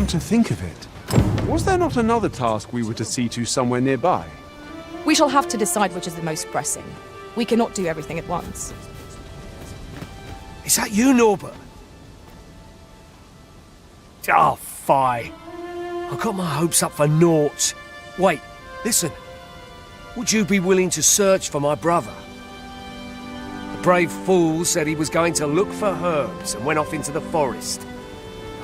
Come to think of it, was there not another task we were to see to somewhere nearby? We shall have to decide which is the most pressing. We cannot do everything at once. Is that you, Norbert? Oh, fie. I got my hopes up for naught. Wait, listen. Would you be willing to search for my brother? The brave fool said he was going to look for herbs and went off into the forest.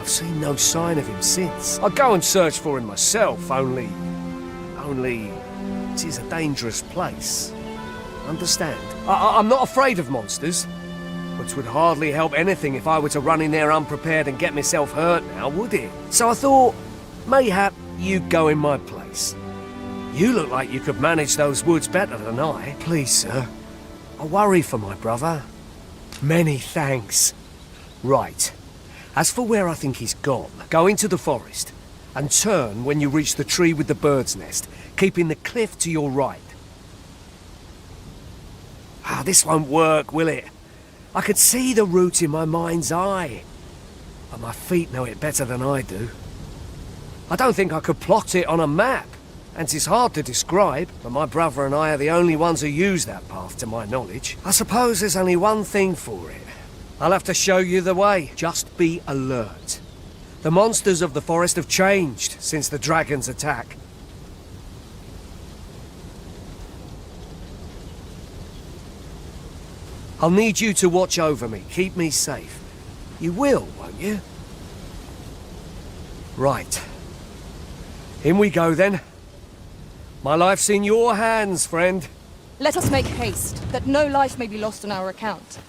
I've seen no sign of him since. I'd go and search for him myself, only... it is a dangerous place. Understand? I'm not afraid of monsters, but it would hardly help anything if I were to run in there unprepared and get myself hurt now, would it? So I thought, mayhap you'd go in my place. You look like you could manage those woods better than I. Please, sir. I worry for my brother. Many thanks. Right. As for where I think he's gone, go into the forest and turn when you reach the tree with the bird's nest, keeping the cliff to your right. Ah, this won't work, will it? I could see the route in my mind's eye, but my feet know it better than I do. I don't think I could plot it on a map, and it's hard to describe, but my brother and I are the only ones who use that path to my knowledge. I suppose there's only one thing for it. I'll have to show you the way. Just be alert. The monsters of the forest have changed since the dragon's attack. I'll need you to watch over me, keep me safe. You will, won't you? Right. In we go then. My life's in your hands, friend. Let us make haste, that no life may be lost on our account.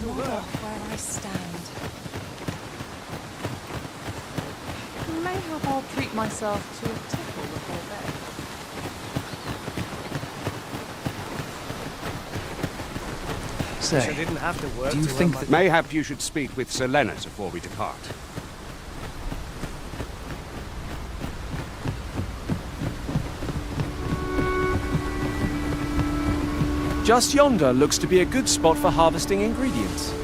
Where I stand. Mayhap I'll treat myself to a tickle before bed. Say, I didn't have to work do you to think earn that... my- Mayhap you should speak with Sir Leonard before we depart. Just yonder looks to be a good spot for harvesting ingredients.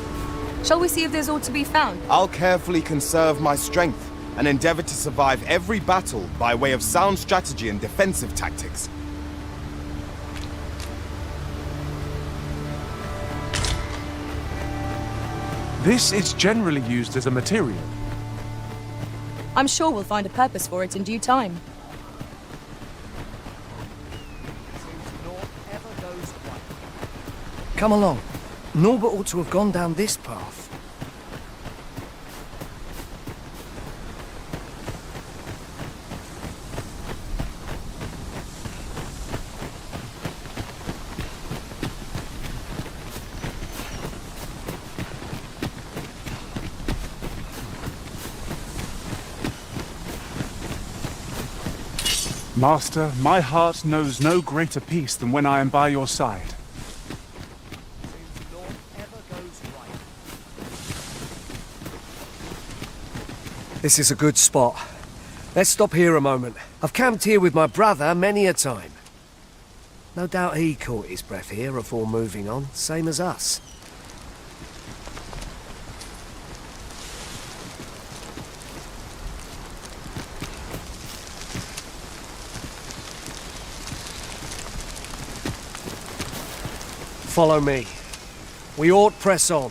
Shall we see if there's aught to be found? I'll carefully conserve my strength and endeavor to survive every battle by way of sound strategy and defensive tactics. This is generally used as a material. I'm sure we'll find a purpose for it in due time. Come along. Norbert ought to have gone down this path. Master, my heart knows no greater peace than when I am by your side. This is a good spot. Let's stop here a moment. I've camped here with my brother many a time. No doubt he caught his breath here before moving on, same as us. Follow me. We ought press on.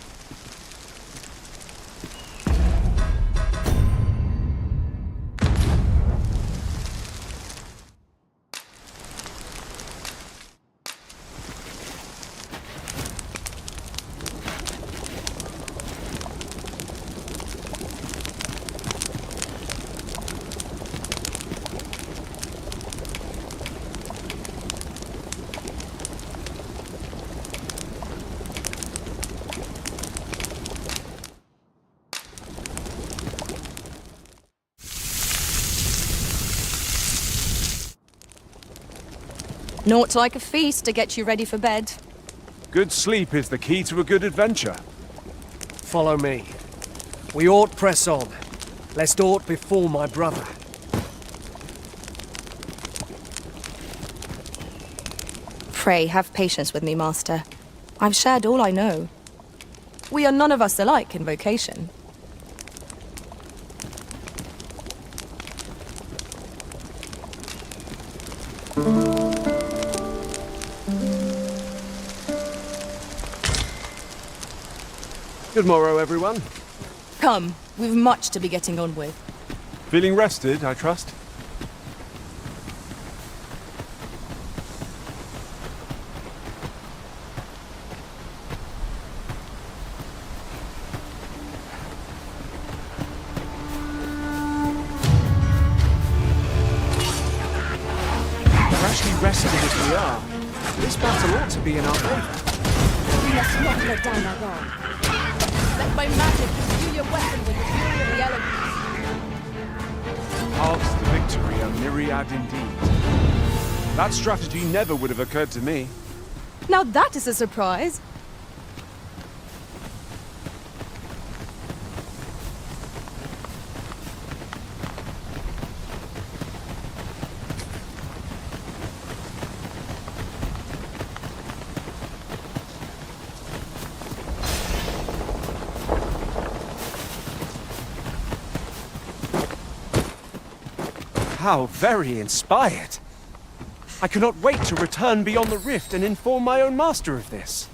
Naught like a feast to get you ready for bed. Good sleep is the key to a good adventure. Follow me. We ought press on, lest aught befall my brother. Pray, have patience with me, Master. I've shared all I know. We are none of us alike in vocation. Good morrow, everyone. Come, we've much to be getting on with. Feeling rested, I trust? Freshly rested as we are, this battle ought to be in our favor. We must not let down our guard. Let my magic imbue your weapon with the fury of the elements. Paths to victory are myriad indeed. That strategy never would have occurred to me. Now that is a surprise. How very inspired. I cannot wait to return beyond the rift and inform my own master of this.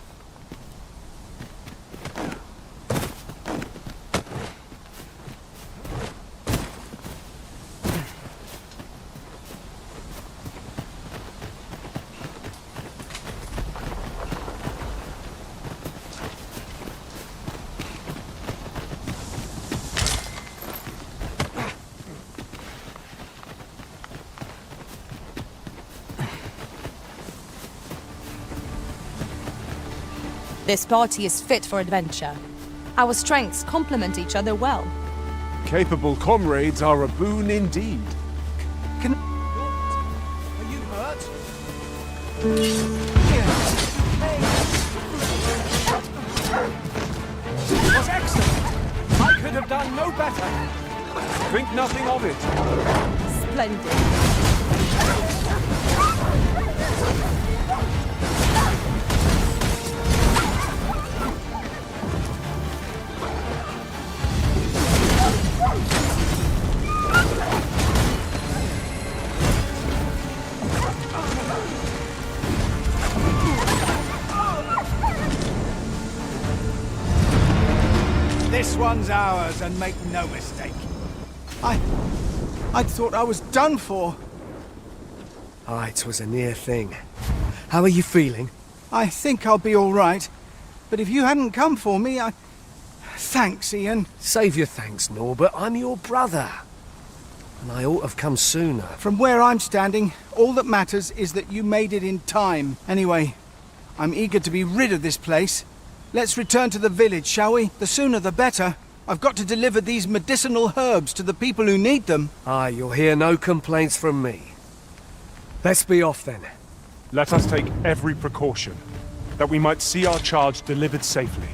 This party is fit for adventure. Our strengths complement each other well. Capable comrades are a boon indeed. Are you hurt? It was excellent. I could have done no better. Think nothing of it. Splendid. This one's ours, and make no mistake. I thought I was done for. Aye, 'twas a near thing. How are you feeling? I think I'll be all right. But if you hadn't come for me, Thanks, Ian. Save your thanks, Norbert. I'm your brother. And I ought have come sooner. From where I'm standing, all that matters is that you made it in time. Anyway, I'm eager to be rid of this place. Let's return to the village, shall we? The sooner the better. I've got to deliver these medicinal herbs to the people who need them. Aye, you'll hear no complaints from me. Let's be off then. Let us take every precaution, that we might see our charge delivered safely.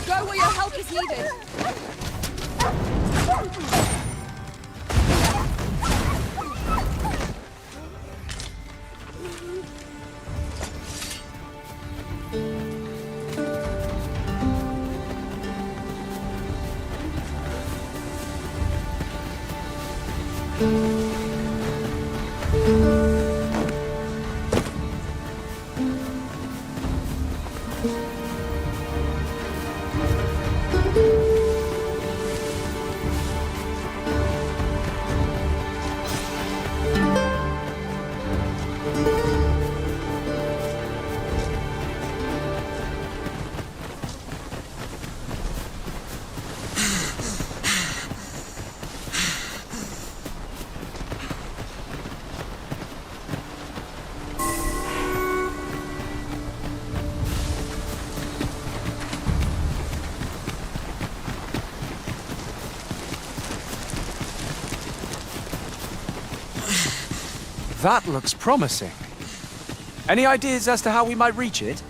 Go where your help is needed. That looks promising. Any ideas as to how we might reach it?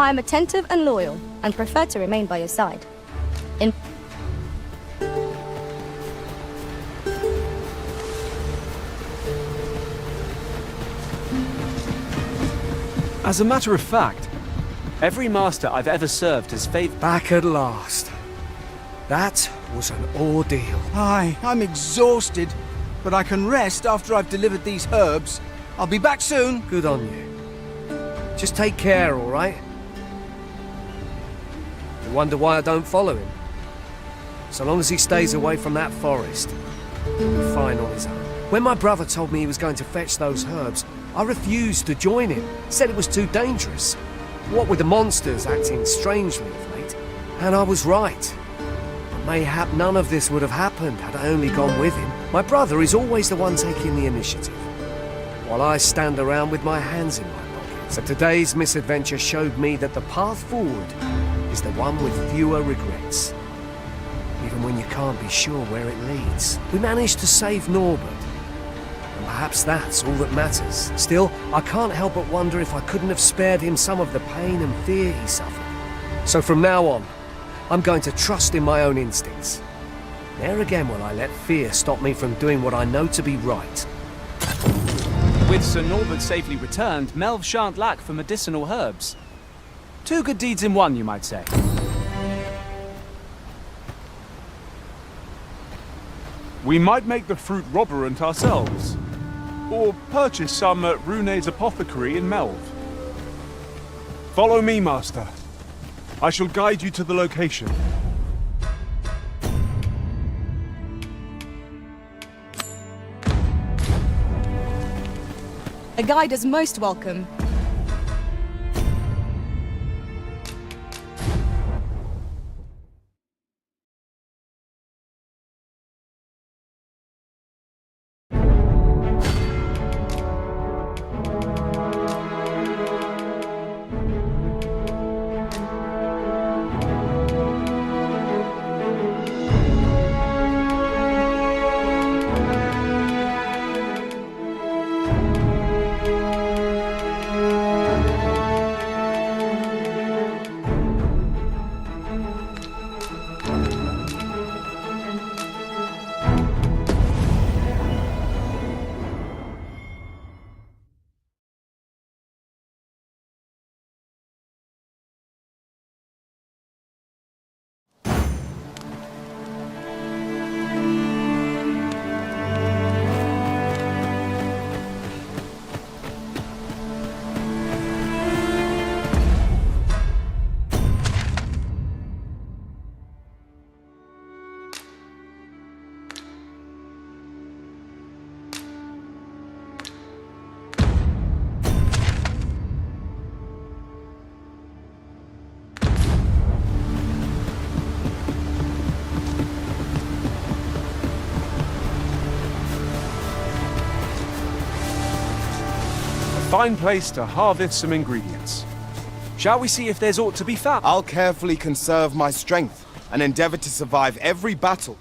I am attentive and loyal, and prefer to remain by your side. In As a matter of fact, every master I've ever served has favored... Back at last. That was an ordeal. Aye, I'm exhausted, but I can rest after I've delivered these herbs. I'll be back soon. Good on you. Just take care, all right? You wonder why I don't follow him? So long as he stays away from that forest, he'll be fine on his own. When my brother told me he was going to fetch those herbs, I refused to join him. Said it was too dangerous. What with the monsters acting strangely of late. And I was right. But mayhap none of this would have happened had I only gone with him. My brother is always the one taking the initiative, while I stand around with my hands in my pockets. So today's misadventure showed me that the path forward is the one with fewer regrets. Even when you can't be sure where it leads. We managed to save Norbert, and perhaps that's all that matters. Still, I can't help but wonder if I couldn't have spared him some of the pain and fear he suffered. So from now on, I'm going to trust in my own instincts. Ne'er again will I let fear stop me from doing what I know to be right. With Sir Norbert safely returned, Melv shan't lack for medicinal herbs. Two good deeds in one, you might say. We might make the fruit robberant ourselves, or purchase some at Raeins' apothecary in Melv. Follow me, Master. I shall guide you to the location. a guide is most welcome. Fine place to harvest some ingredients. Shall we see if there's aught to be found? I'll carefully conserve my strength and endeavor to survive every battle.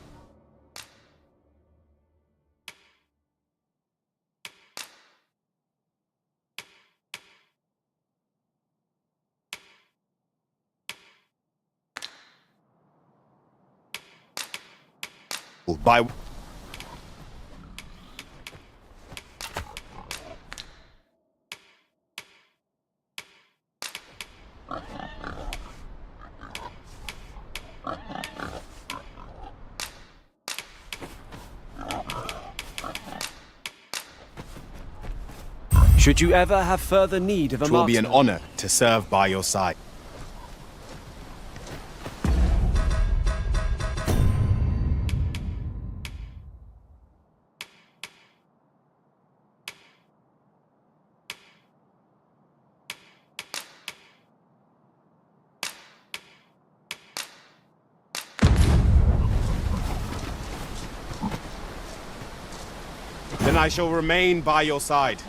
By Should you ever have further need of a It will be an marksman? honor to serve by your side. Then I shall remain by your side.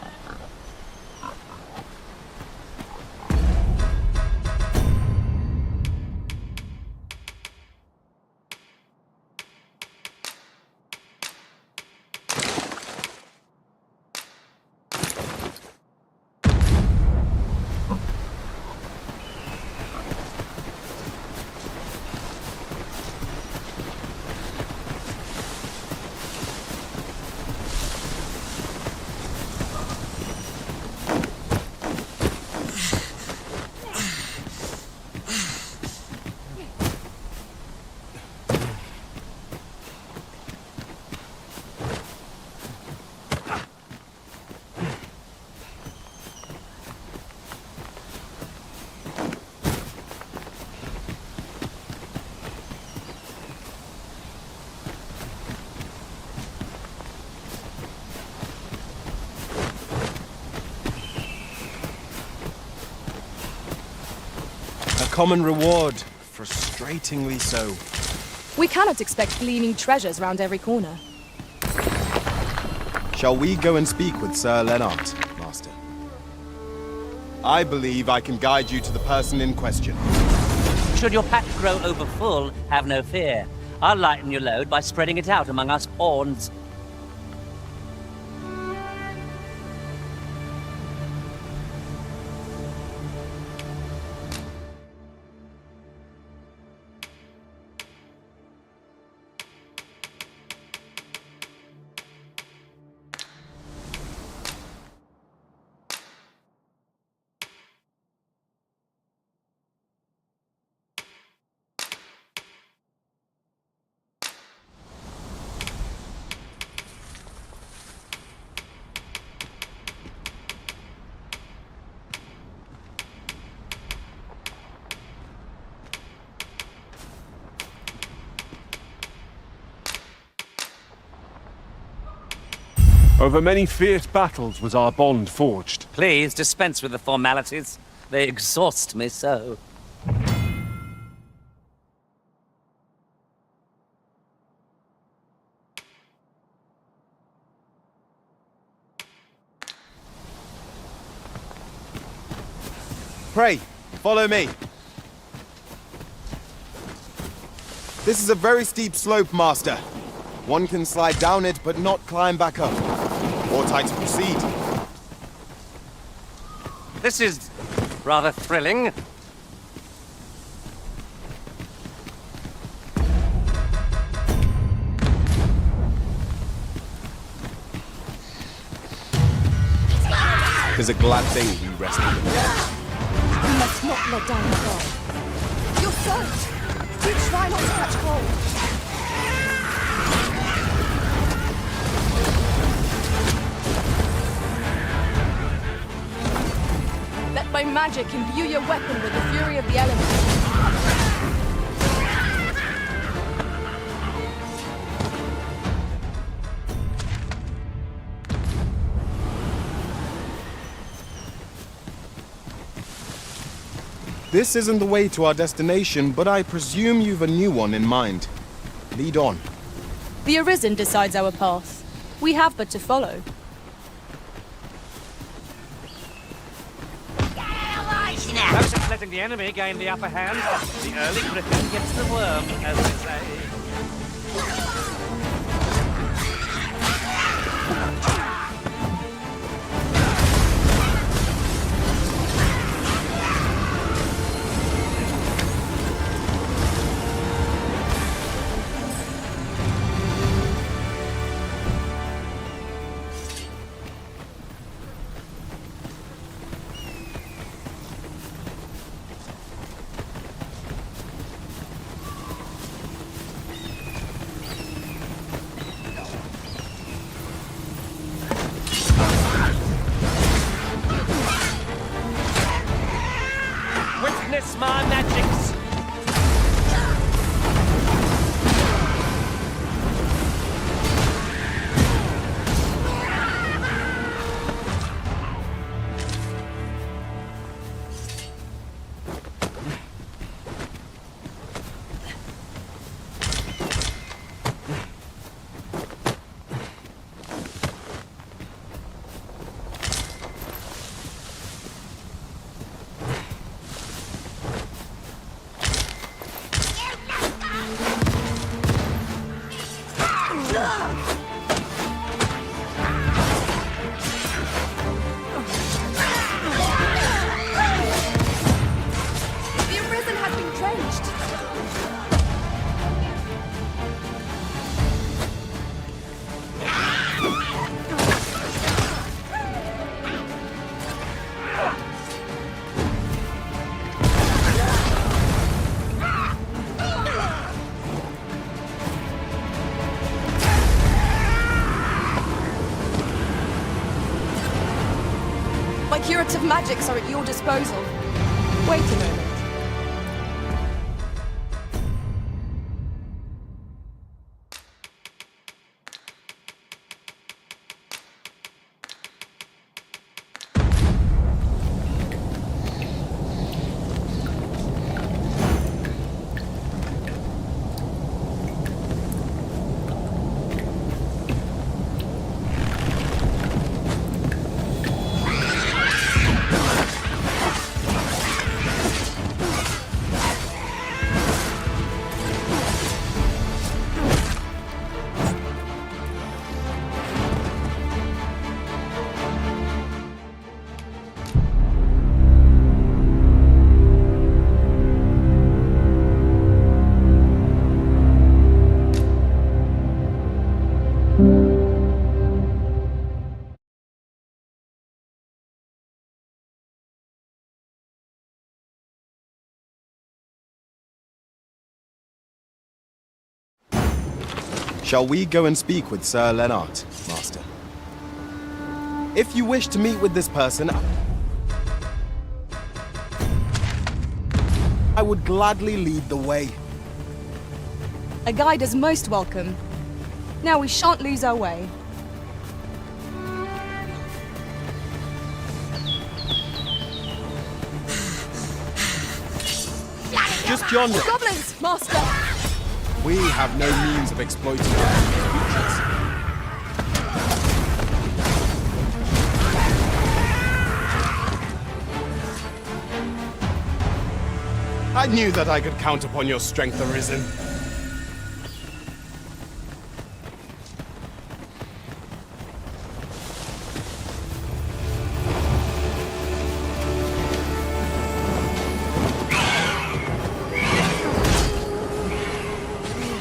A common reward, frustratingly so. We cannot expect gleaming treasures round every corner. Shall we go and speak with Sir Lennart, Master? I believe I can guide you to the person in question. Should your pack grow overfull, have no fear. I'll lighten your load by spreading it out among us pawns. Over many fierce battles was our bond forged. Please dispense with the formalities. They exhaust me so. Pray, follow me. This is a very steep slope, Master. One can slide down it, but not climb back up. More time to proceed. This is rather thrilling. Tis a glad thing we rested. You must not let down the guard. You're soaked! Do try not to catch cold. Let my magic imbue your weapon with the fury of the elements. This isn't the way to our destination, but I presume you've a new one in mind. Lead on. The Arisen decides our path. We have but to follow. No sense letting the enemy gain the upper hand. The early griffin gets the worm, as they say. The Arisen has been drenched. My curative magics are at your disposal. Wait a moment. Shall we go and speak with Sir Lennart, Master? If you wish to meet with this person, I would gladly lead the way. A guide is most welcome. Now we shan't lose our way. Just yonder. Goblins, Master! We have no means of exploiting their creatures. I knew that I could count upon your strength, Arisen.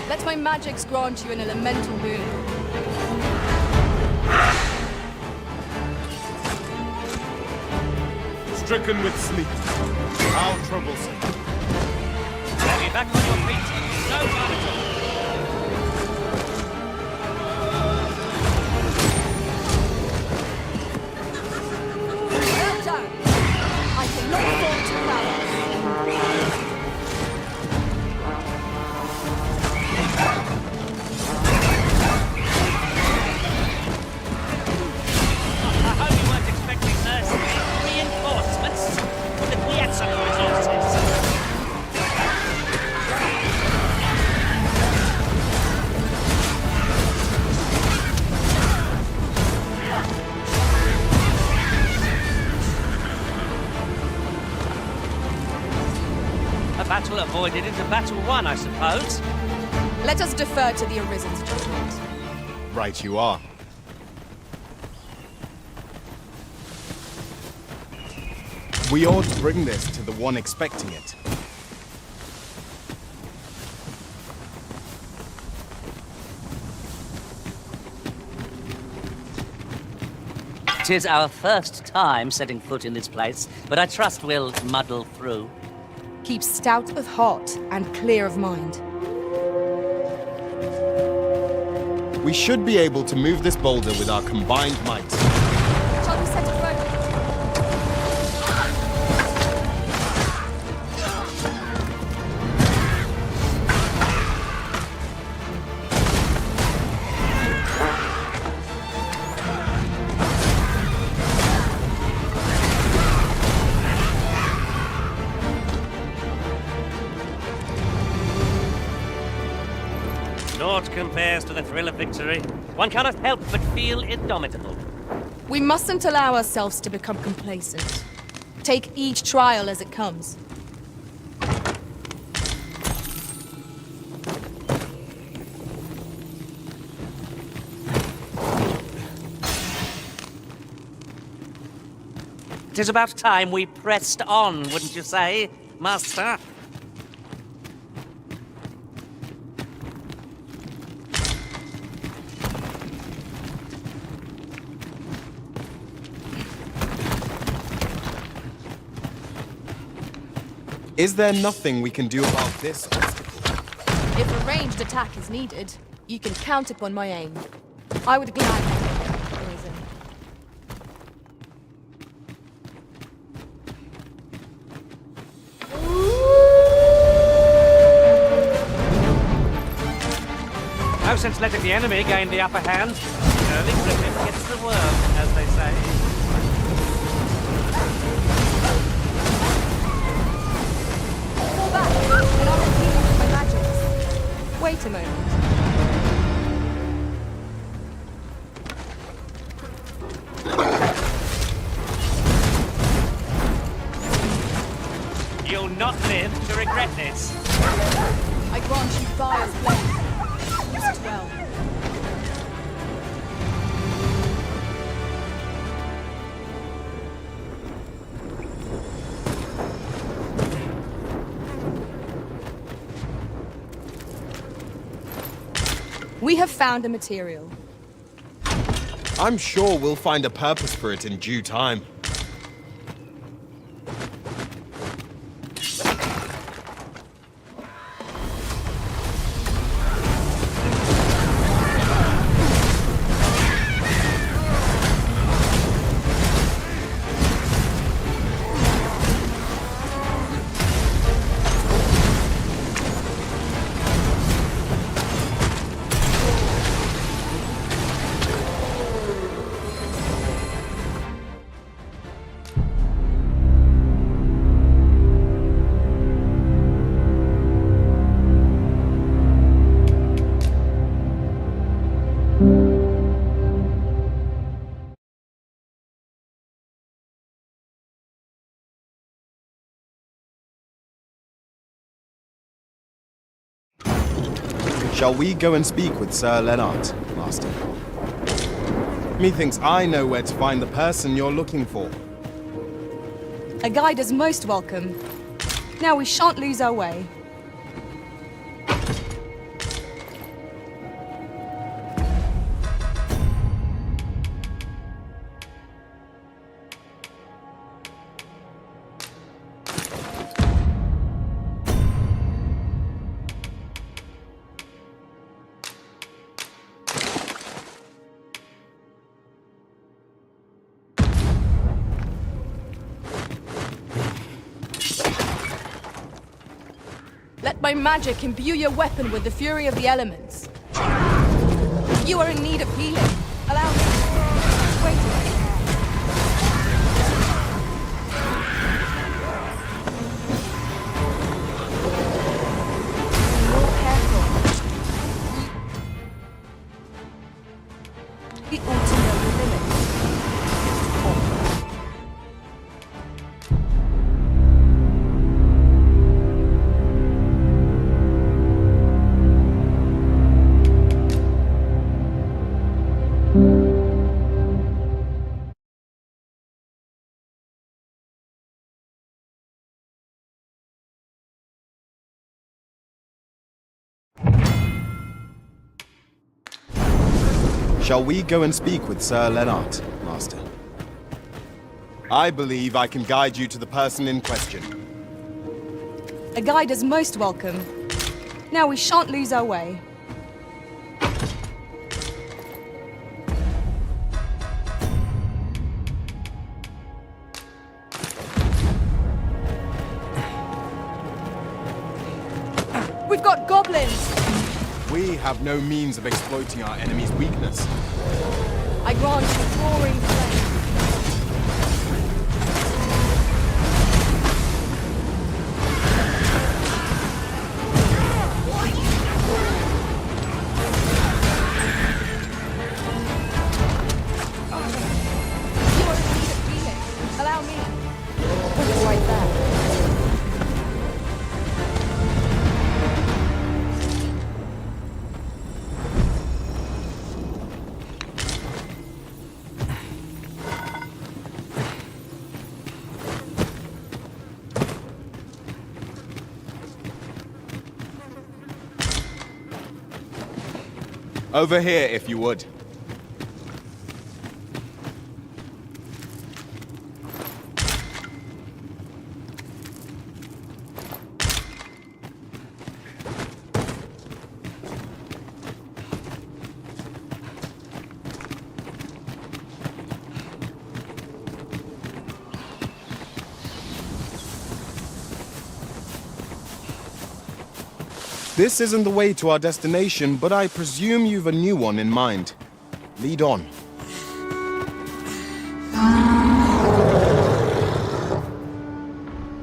Let my magics grant you an elemental boon. Stricken with sleep. How troublesome. Get me back on your feet. No fun at all. Well done! I cannot afford to allow it. I hope you weren't expecting reinforcements. That we had some resources. A battle avoided is a battle won, I suppose. Let us defer to the Arisen's judgment. Right you are. We ought to bring this to the one expecting it. Tis our first time setting foot in this place, but I trust we'll muddle through. Keep stout of heart and clear of mind. We should be able to move this boulder with our combined might. Shall we set it right? Naught compares to the thrill of victory. One cannot help but feel indomitable. We mustn't allow ourselves to become complacent. Take each trial as it comes. 'Tis about time we pressed on, wouldn't you say, Master? Is there nothing we can do about this obstacle? If a ranged attack is needed, you can count upon my aim. I would gladly take poison. No sense letting the enemy gain the upper hand. The early griffin gets the worm, as they say. Fall back, and I'll repeat you with my magics. Wait a moment. You'll not live to regret this. I grant you fire's blade. Use it well. We have found a material. I'm sure we'll find a purpose for it in due time. Shall we go and speak with Sir Lennart, Master? Methinks I know where to find the person you're looking for. A guide is most welcome. Now we shan't lose our way. Let my magic imbue your weapon with the fury of the elements. You are in need of healing. Allow me. Wait a minute. More careful. We ought to know the limits. Shall we go and speak with Sir Lennart, Master? I believe I can guide you to the person in question. A guide is most welcome. Now we shan't lose our way. We've got goblins! We have no means of exploiting our enemy's weakness. I grant you roaring flame. You are in need of healing. Allow me. Put it right there. Over here, if you would. This isn't the way to our destination, but I presume you've a new one in mind. Lead on.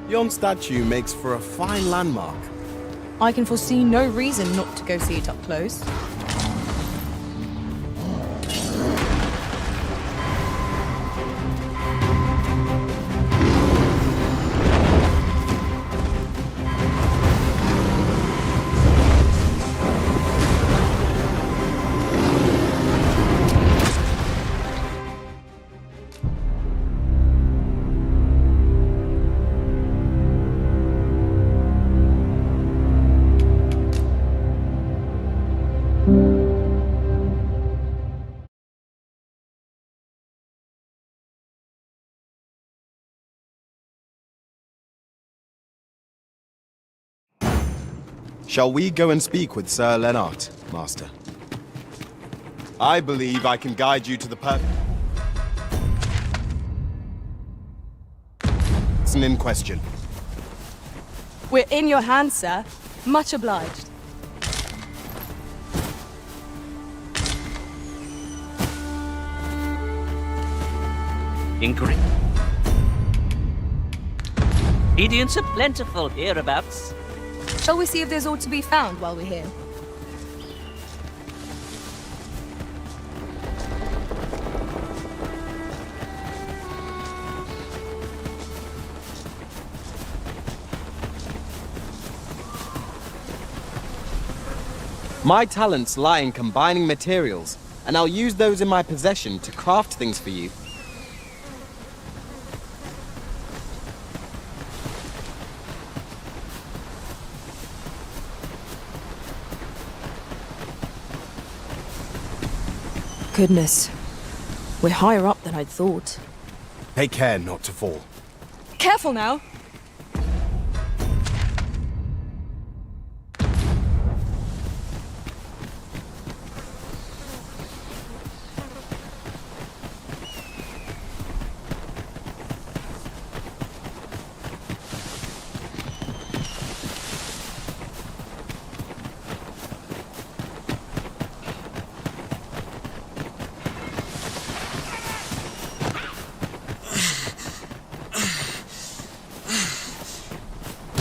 Yon statue makes for a fine landmark. I can foresee no reason not to go see it up close. Shall we go and speak with Sir Lennart, Master? I believe I can guide you to the person in question. We're in your hands, sir. Much obliged. Inquiry. Ingredients are plentiful hereabouts. Shall we see if there's aught to be found while we're here? My talents lie in combining materials, and I'll use those in my possession to craft things for you. Goodness. We're higher up than I'd thought. Take care not to fall. Careful now!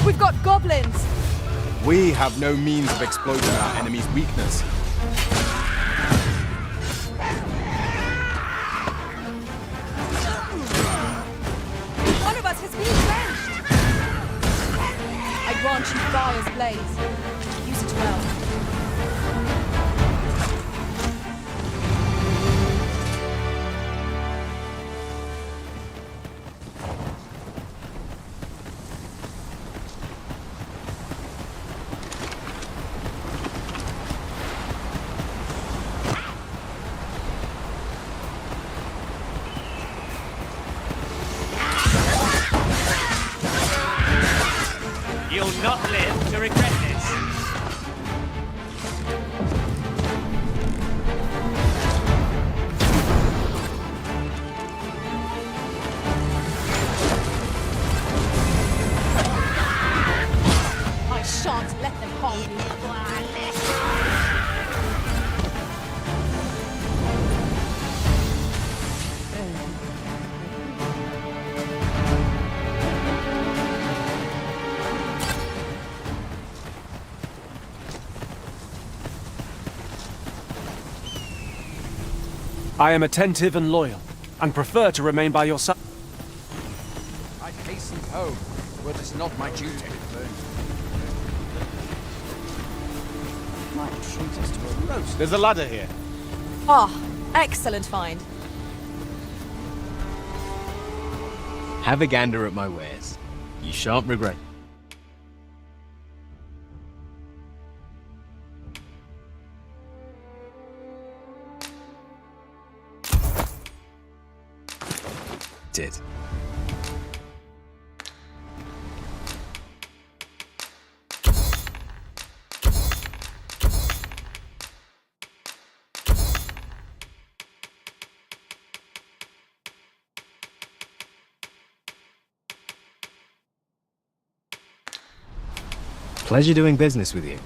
We've got goblins! We have no means of exploiting our enemy's weakness. One of us has been drenched! I grant you fire's blaze. Use it well. You'll not live to regret this. I shan't let them harm you. I am attentive and loyal, and prefer to remain by your side. I hastened home, were this not my duty. Might treat us to a roast. There's a ladder here. Ah, excellent find. Have a gander at my wares. You shan't regret. Noted. Pleasure doing business with you.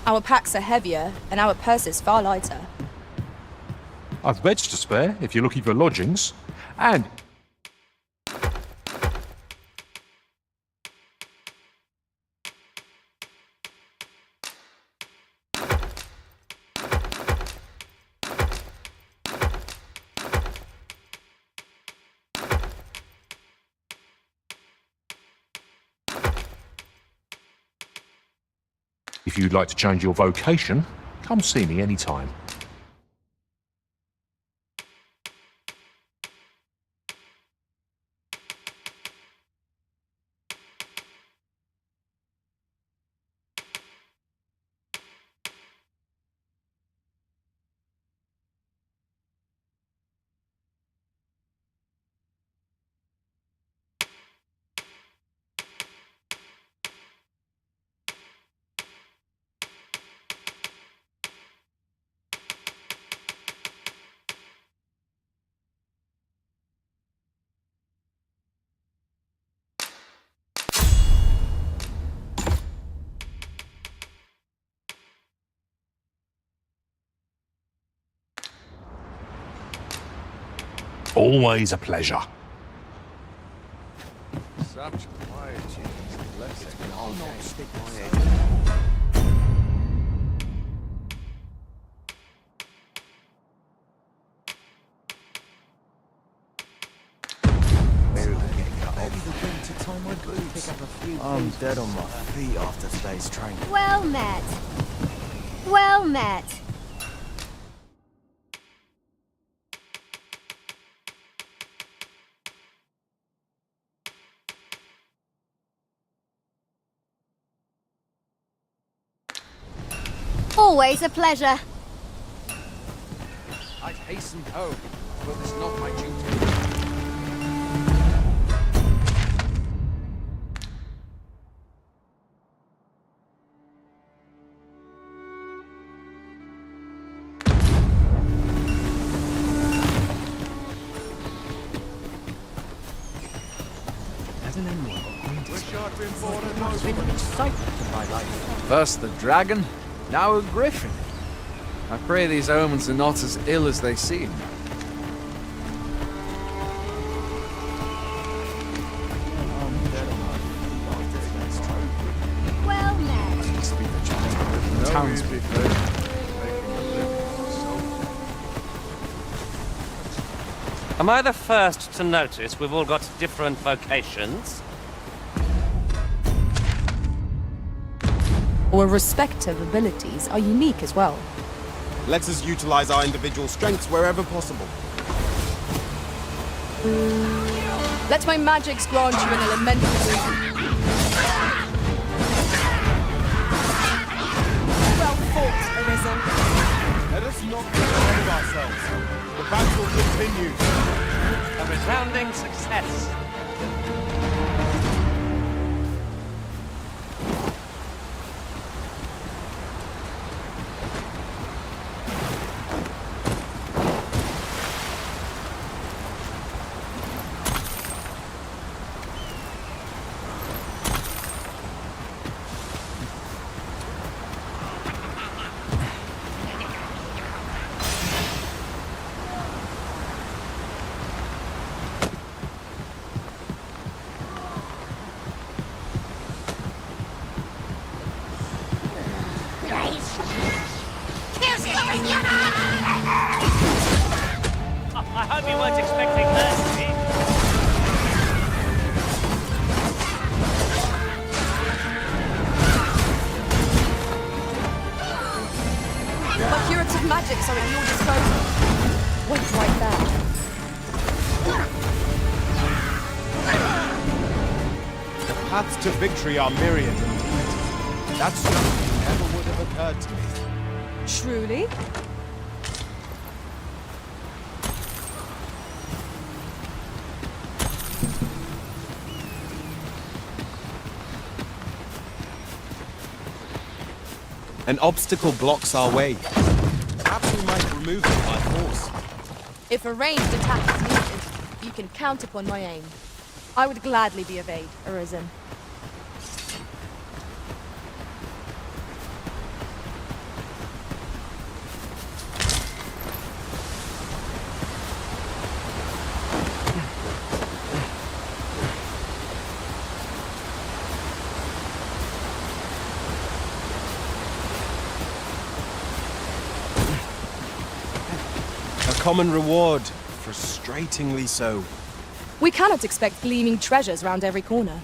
Our packs are heavier, and our purses far lighter. I've beds to spare if you're looking for lodgings. And if you'd like to change your vocation, come see me anytime. Always a pleasure. Such quietude. I'll not stick my head. I'm dead on my feet after today's training. Well met. Well met. Always a pleasure. I'd hasten home, but it's not my duty. First the dragon, now a griffin. I pray these omens are not as ill as they seem. Well met. Townspeople. Am I the first to notice we've all got different vocations? Our respective abilities are unique as well. Let us utilize our individual strengths wherever possible. Let my magics grant you an elemental well fought, Arisen. Let us not get ahead of ourselves. The battle continues. A resounding success. I hope you weren't expecting mercy. My curative magics are at your disposal. Wait right there. The paths to victory are myriad indeed. That's something never would have occurred to me. An obstacle blocks our way. Perhaps we might remove it by force. If a ranged attack is needed, you can count upon my aim. I would gladly be of aid, Arisen. Common reward, frustratingly so. We cannot expect gleaming treasures round every corner.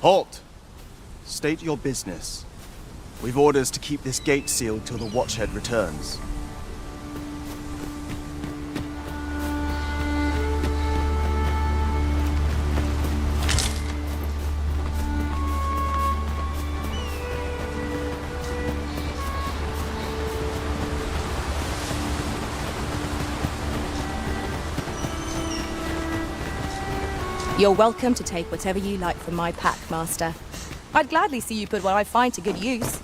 Halt! State your business. We've orders to keep this gate sealed till the Watchhead returns. You're welcome to take whatever you like from my pack, Master. I'd gladly see you put what I find to good use.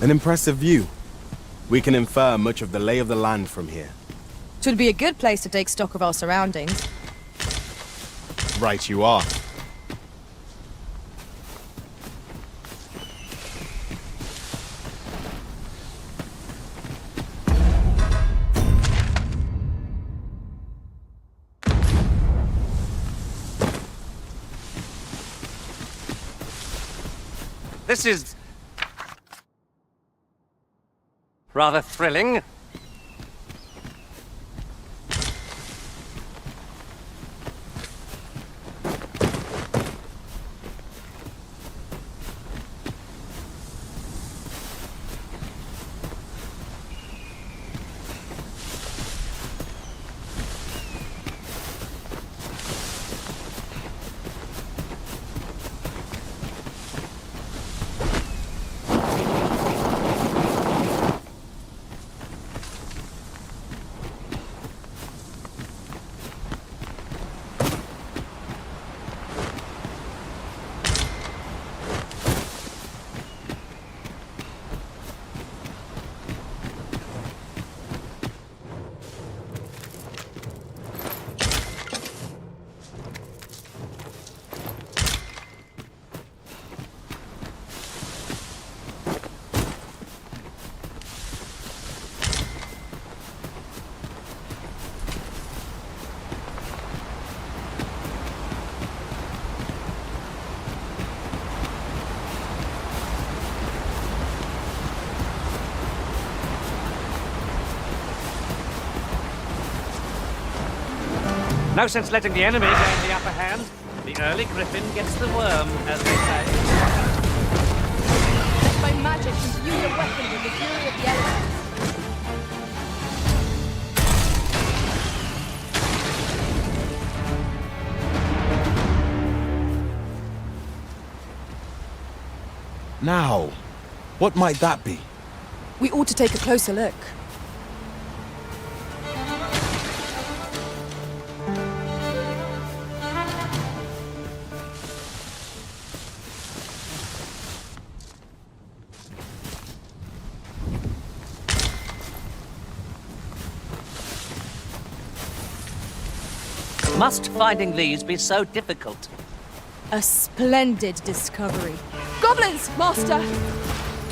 An impressive view. We can infer much of the lay of the land from here. Should be a good place to take stock of our surroundings. Right you are. This is rather thrilling. No sense letting the enemy gain the upper hand. The early griffin gets the worm, as they say. Let my magic imbue your weapon with the fury of the elements. Now, what might that be? We ought to take a closer look. Must finding these be so difficult? A splendid discovery. Goblins, Master!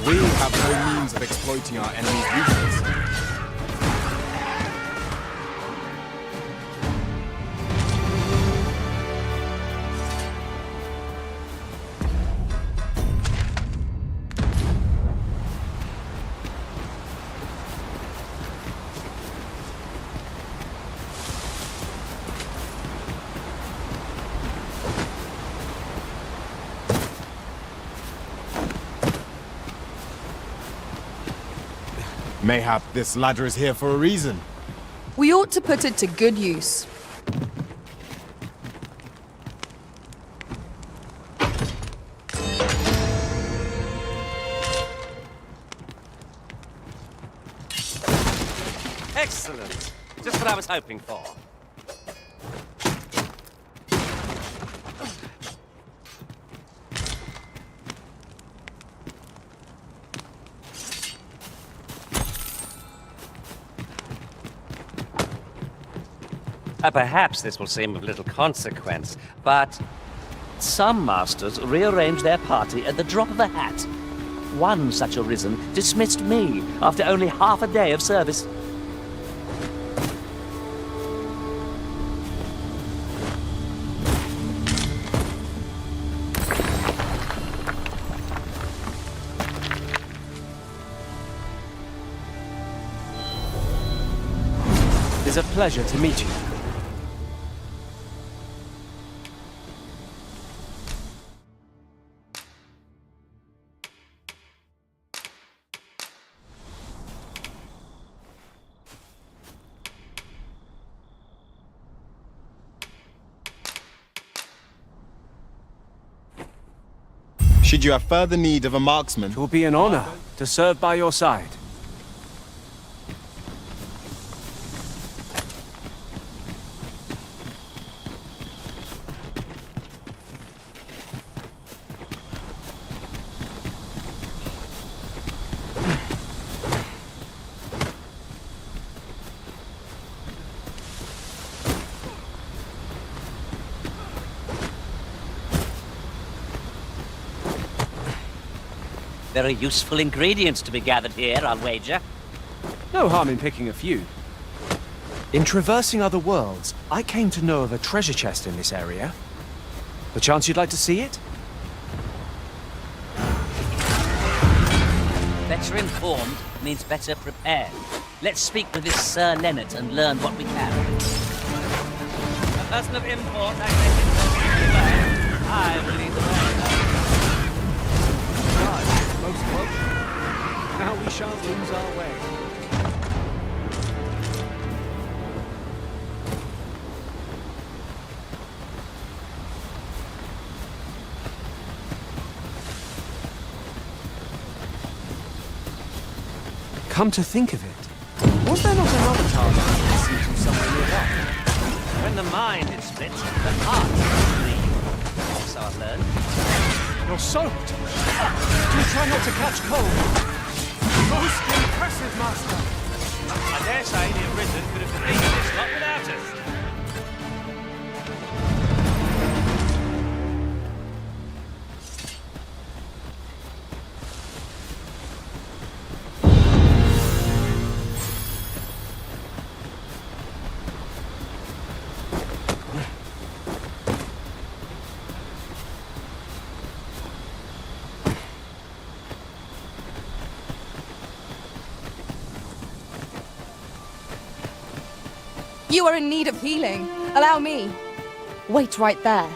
We have no means of exploiting our enemy's weakness. Mayhap this ladder is here for a reason. We ought to put it to good use. Excellent. Just what I was hoping for. Perhaps this will seem of little consequence, but some masters rearrange their party at the drop of a hat. One such arisen dismissed me after only half a day of service. It is a pleasure to meet you. Should you have further need of a marksman, It will be an honor to serve by your side. Very useful ingredients to be gathered here, I'll wager. No harm in picking a few. In traversing other worlds, I came to know of a treasure chest in this area. Perchance you'd like to see it? Better informed means better prepared. Let's speak with this Sir Leonard and learn what we can. A person of import, I will lead the way. Most welcome. Now we shan't lose our way. Come to think of it, was there not another target I could see to somewhere nearby? When the mind is split, the heart is free. So I've learned. You're soaked. Do try not to catch cold. Most impressive, Master. I dare say the Arisen could have defeated this lot without us. You are in need of healing. Allow me. Wait right there.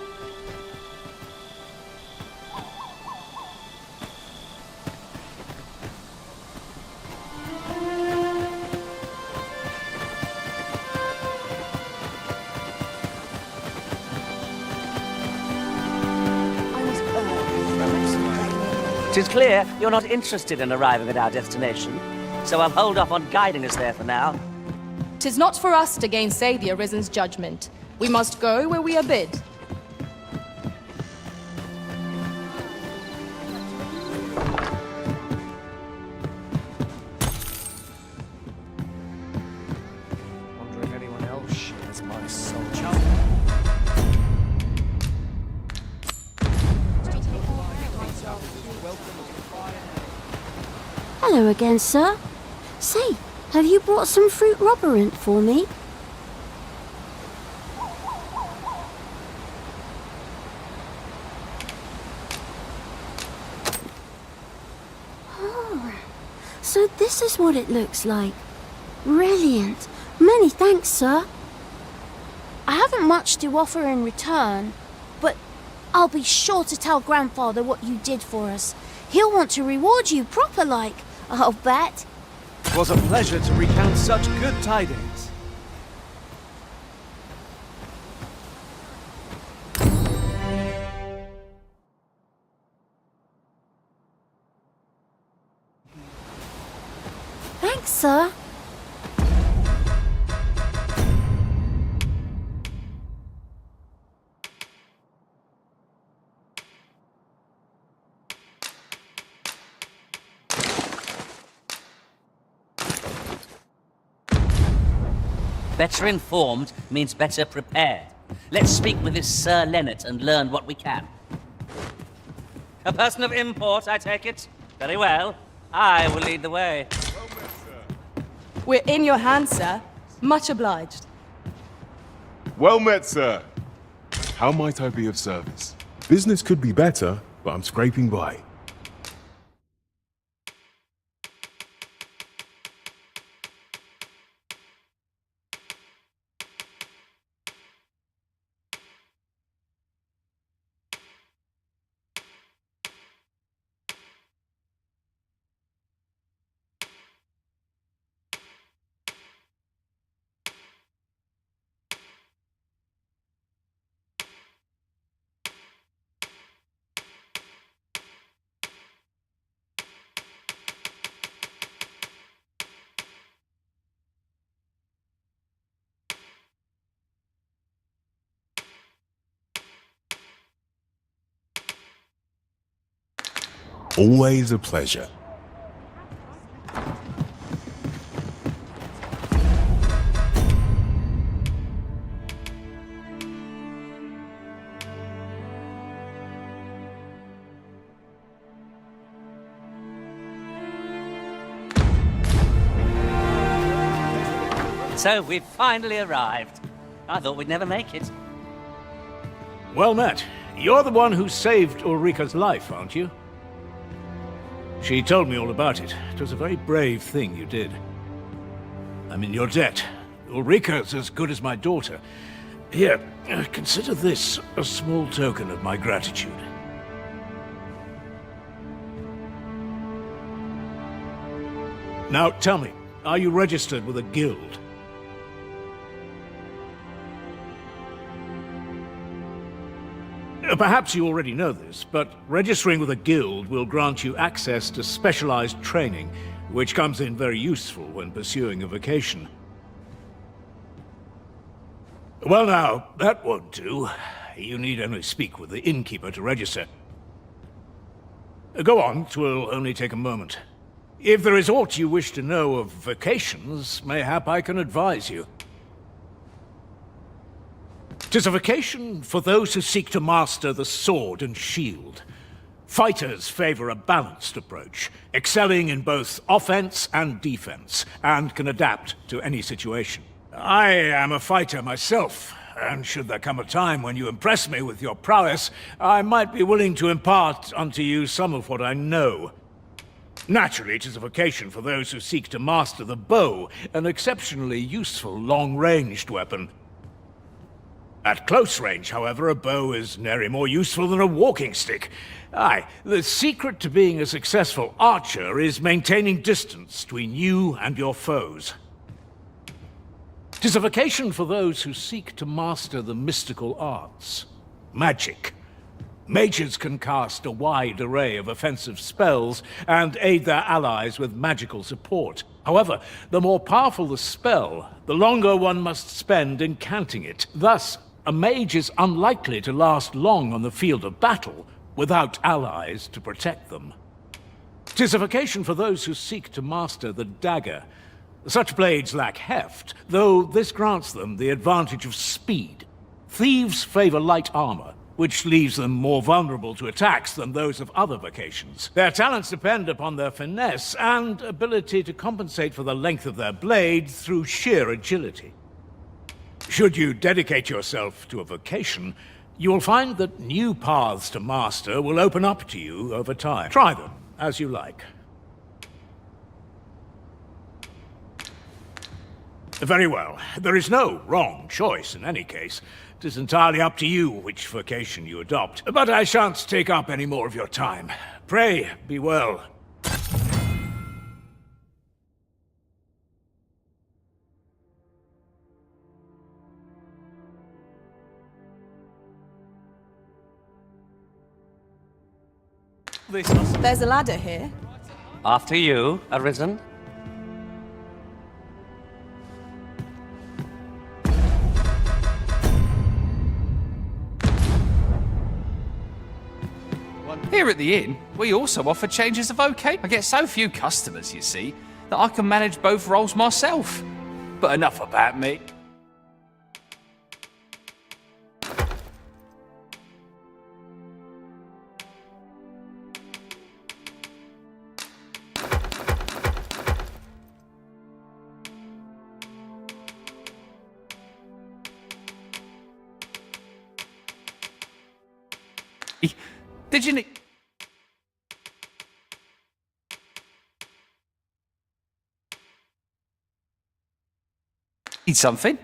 Tis clear you're not interested in arriving at our destination, so I'll hold off on guiding us there for now. 'Tis not for us to gainsay the Arisen's judgment. We must go where we are bid. Wonder if anyone else shares my soul. Hello again, sir. Say, have you brought some fruit roborant for me? Oh, so this is what it looks like. Brilliant. Many thanks, sir. I haven't much to offer in return, but I'll be sure to tell Grandfather what you did for us. He'll want to reward you proper like, I'll bet. 'Twas a pleasure to recount such good tidings. Thanks, sir. Better informed means better prepared. Let's speak with this Sir Leonard and learn what we can. A person of import, I take it? Very well. I will lead the way. We're in your hands, sir. Much obliged. Well met, sir. How might I be of service? Business could be better, but I'm scraping by. Always a pleasure. So we've finally arrived. I thought we'd never make it. Well met. You're the one who saved Ulrika's life, aren't you? She told me all about it. It was a very brave thing you did. I'm in your debt. Ulrika's as good as my daughter. Here, consider this a small token of my gratitude. Now, tell me, are you registered with a guild? Perhaps you already know this, but registering with a guild will grant you access to specialized training, which comes in very useful when pursuing a vocation. Well now, that won't do. You need only speak with the innkeeper to register. Go on, 'twill only take a moment. If there is aught you wish to know of vocations, mayhap I can advise you. 'Tis a vocation for those who seek to master the sword and shield. Fighters favor a balanced approach, excelling in both offense and defense, and can adapt to any situation. I am a fighter myself, and should there come a time when you impress me with your prowess, I might be willing to impart unto you some of what I know. Naturally, it is a vocation for those who seek to master the bow, an exceptionally useful long-ranged weapon. At close range, however, a bow is nary more useful than a walking stick. Aye, the secret to being a successful archer is maintaining distance between you and your foes. 'Tis a vocation for those who seek to master the mystical arts. Magic. Mages can cast a wide array of offensive spells and aid their allies with magical support. However, the more powerful the spell, the longer one must spend incanting it. Thus, a mage is unlikely to last long on the field of battle without allies to protect them. 'Tis a vocation for those who seek to master the dagger. Such blades lack heft, though this grants them the advantage of speed. Thieves favor light armor, which leaves them more vulnerable to attacks than those of other vocations. Their talents depend upon their finesse and ability to compensate for the length of their blade through sheer agility. Should you dedicate yourself to a vocation, you will find that new paths to master will open up to you over time. Try them as you like. Very well. There is no wrong choice in any case. It is entirely up to you which vocation you adopt. But I shan't take up any more of your time. Pray, be well. There's a ladder here. After you, Arisen. Here at the inn, we also offer changes of vocation. I get so few customers, you see, that I can manage both roles myself. But enough about me. Did you need something?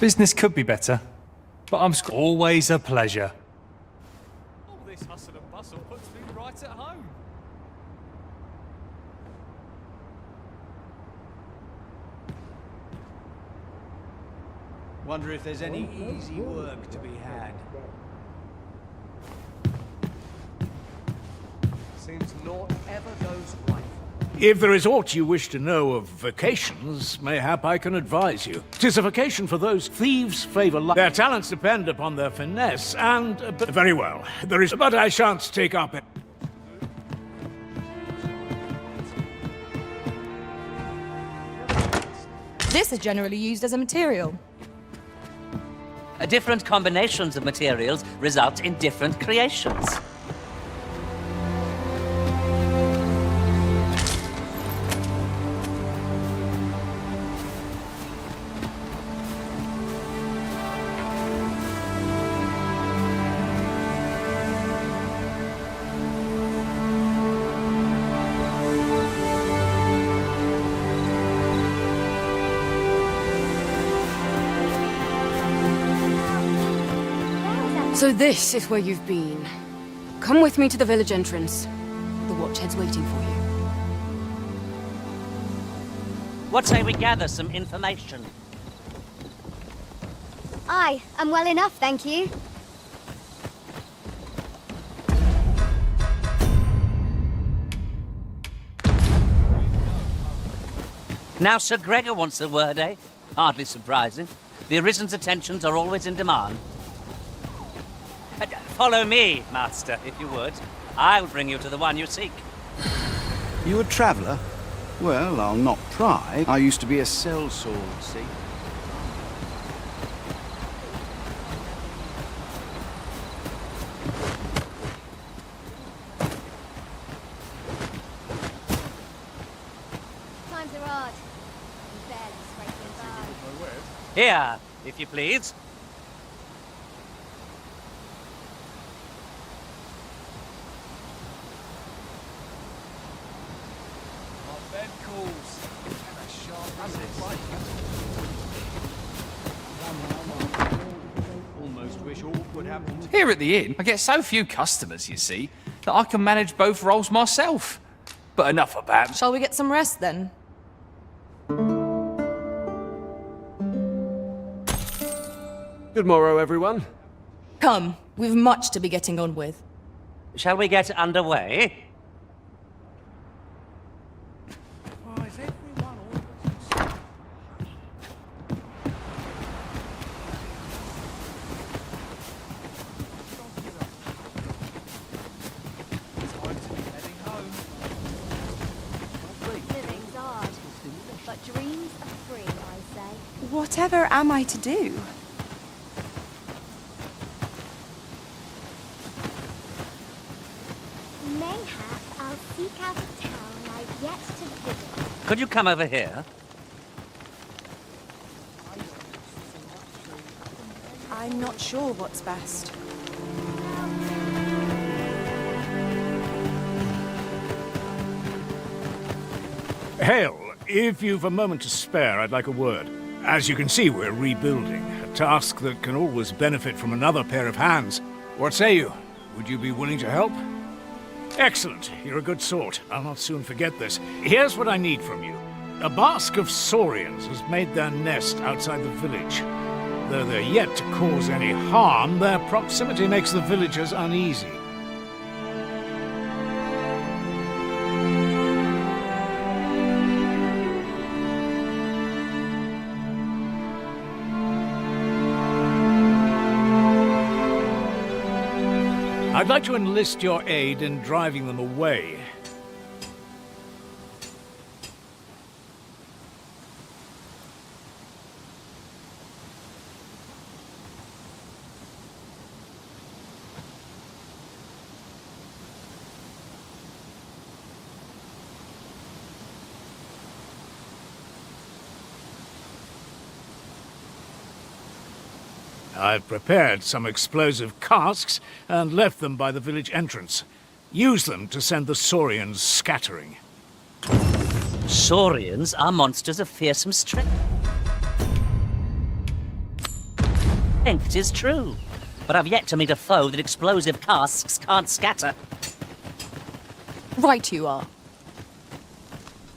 Business could be better, but I'm always a pleasure. All this hustle and bustle puts me right at home. Wonder if there's any easy work to be had. Seems naught ever goes right. If there is aught you wish to know of vacations, mayhap I can advise you. 'Tis a vacation for those thieves favour luck. Their talents depend upon their finesse, and... very well, there is... but I shan't take up it. This is generally used as a material. Different combinations of materials result in different creations. So this is where you've been. Come with me to the village entrance. The watchhead's waiting for you. What say we gather some information? Aye, I'm well enough, thank you. Now Sir Gregor wants a word, eh? Hardly surprising. The Arisen's attentions are always in demand. Follow me, Master, if you would. I'll bring you to the one you seek. You a traveller? Well, I'll not pry. I used to be a sellsword, see? Times are hard. I'm barely scraping by. Here, if you please. Here at the inn, I get so few customers, you see, that I can manage both roles myself. But enough about... Shall we get some rest then? Good morrow, everyone. Come, we've much to be getting on with. Shall we get underway? Living's hard, but dreams are free, I say. Whatever am I to do? Mayhap I'll seek out a town I've yet to visit. Could you come over here? I'm not sure what's best. Hail, if you've a moment to spare, I'd like a word. As you can see, we're rebuilding, a task that can always benefit from another pair of hands. What say you? Would you be willing to help? Excellent. You're a good sort. I'll not soon forget this. Here's what I need from you. A basque of saurians has made their nest outside the village. Though they're yet to cause any harm, their proximity makes the villagers uneasy. I'd like to enlist your aid in driving them away. I've prepared some explosive casks and left them by the village entrance. Use them to send the saurians scattering. Saurians are monsters of fearsome strength. It is true, but I've yet to meet a foe that explosive casks can't scatter. Right you are.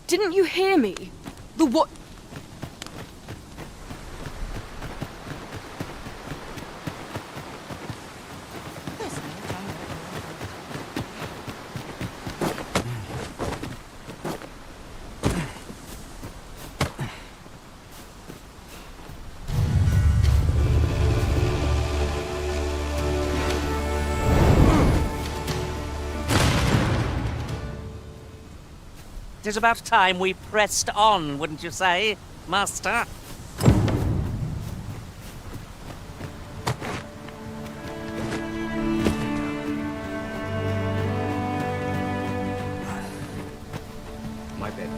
Didn't you hear me? The what? It is about time we pressed on, wouldn't you say, Master? My bed.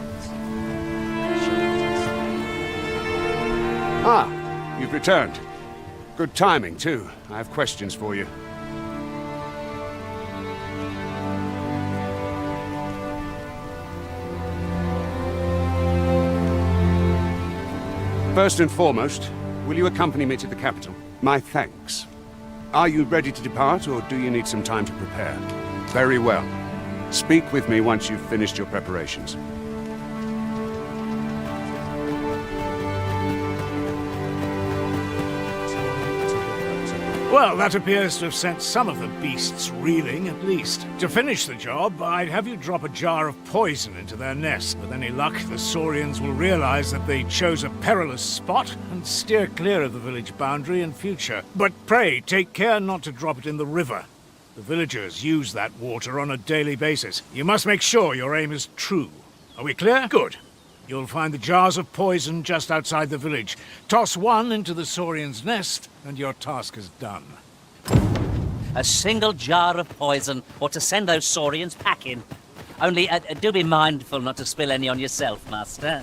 Ah, you've returned. Good timing, too. I have questions for you. First and foremost, will you accompany me to the capital? My thanks. Are you ready to depart, or do you need some time to prepare? Very well. Speak with me once you've finished your preparations. Well, that appears to have sent some of the beasts reeling, at least. To finish the job, I'd have you drop a jar of poison into their nest. With any luck, the saurians will realize that they chose a perilous spot and steer clear of the village boundary in future. But pray, take care not to drop it in the river. The villagers use that water on a daily basis. You must make sure your aim is true. Are we clear? Good. You'll find the jars of poison just outside the village. Toss one into the saurian's nest, and your task is done. A single jar of poison, or to send those saurians packing. Only, do be mindful not to spill any on yourself, Master.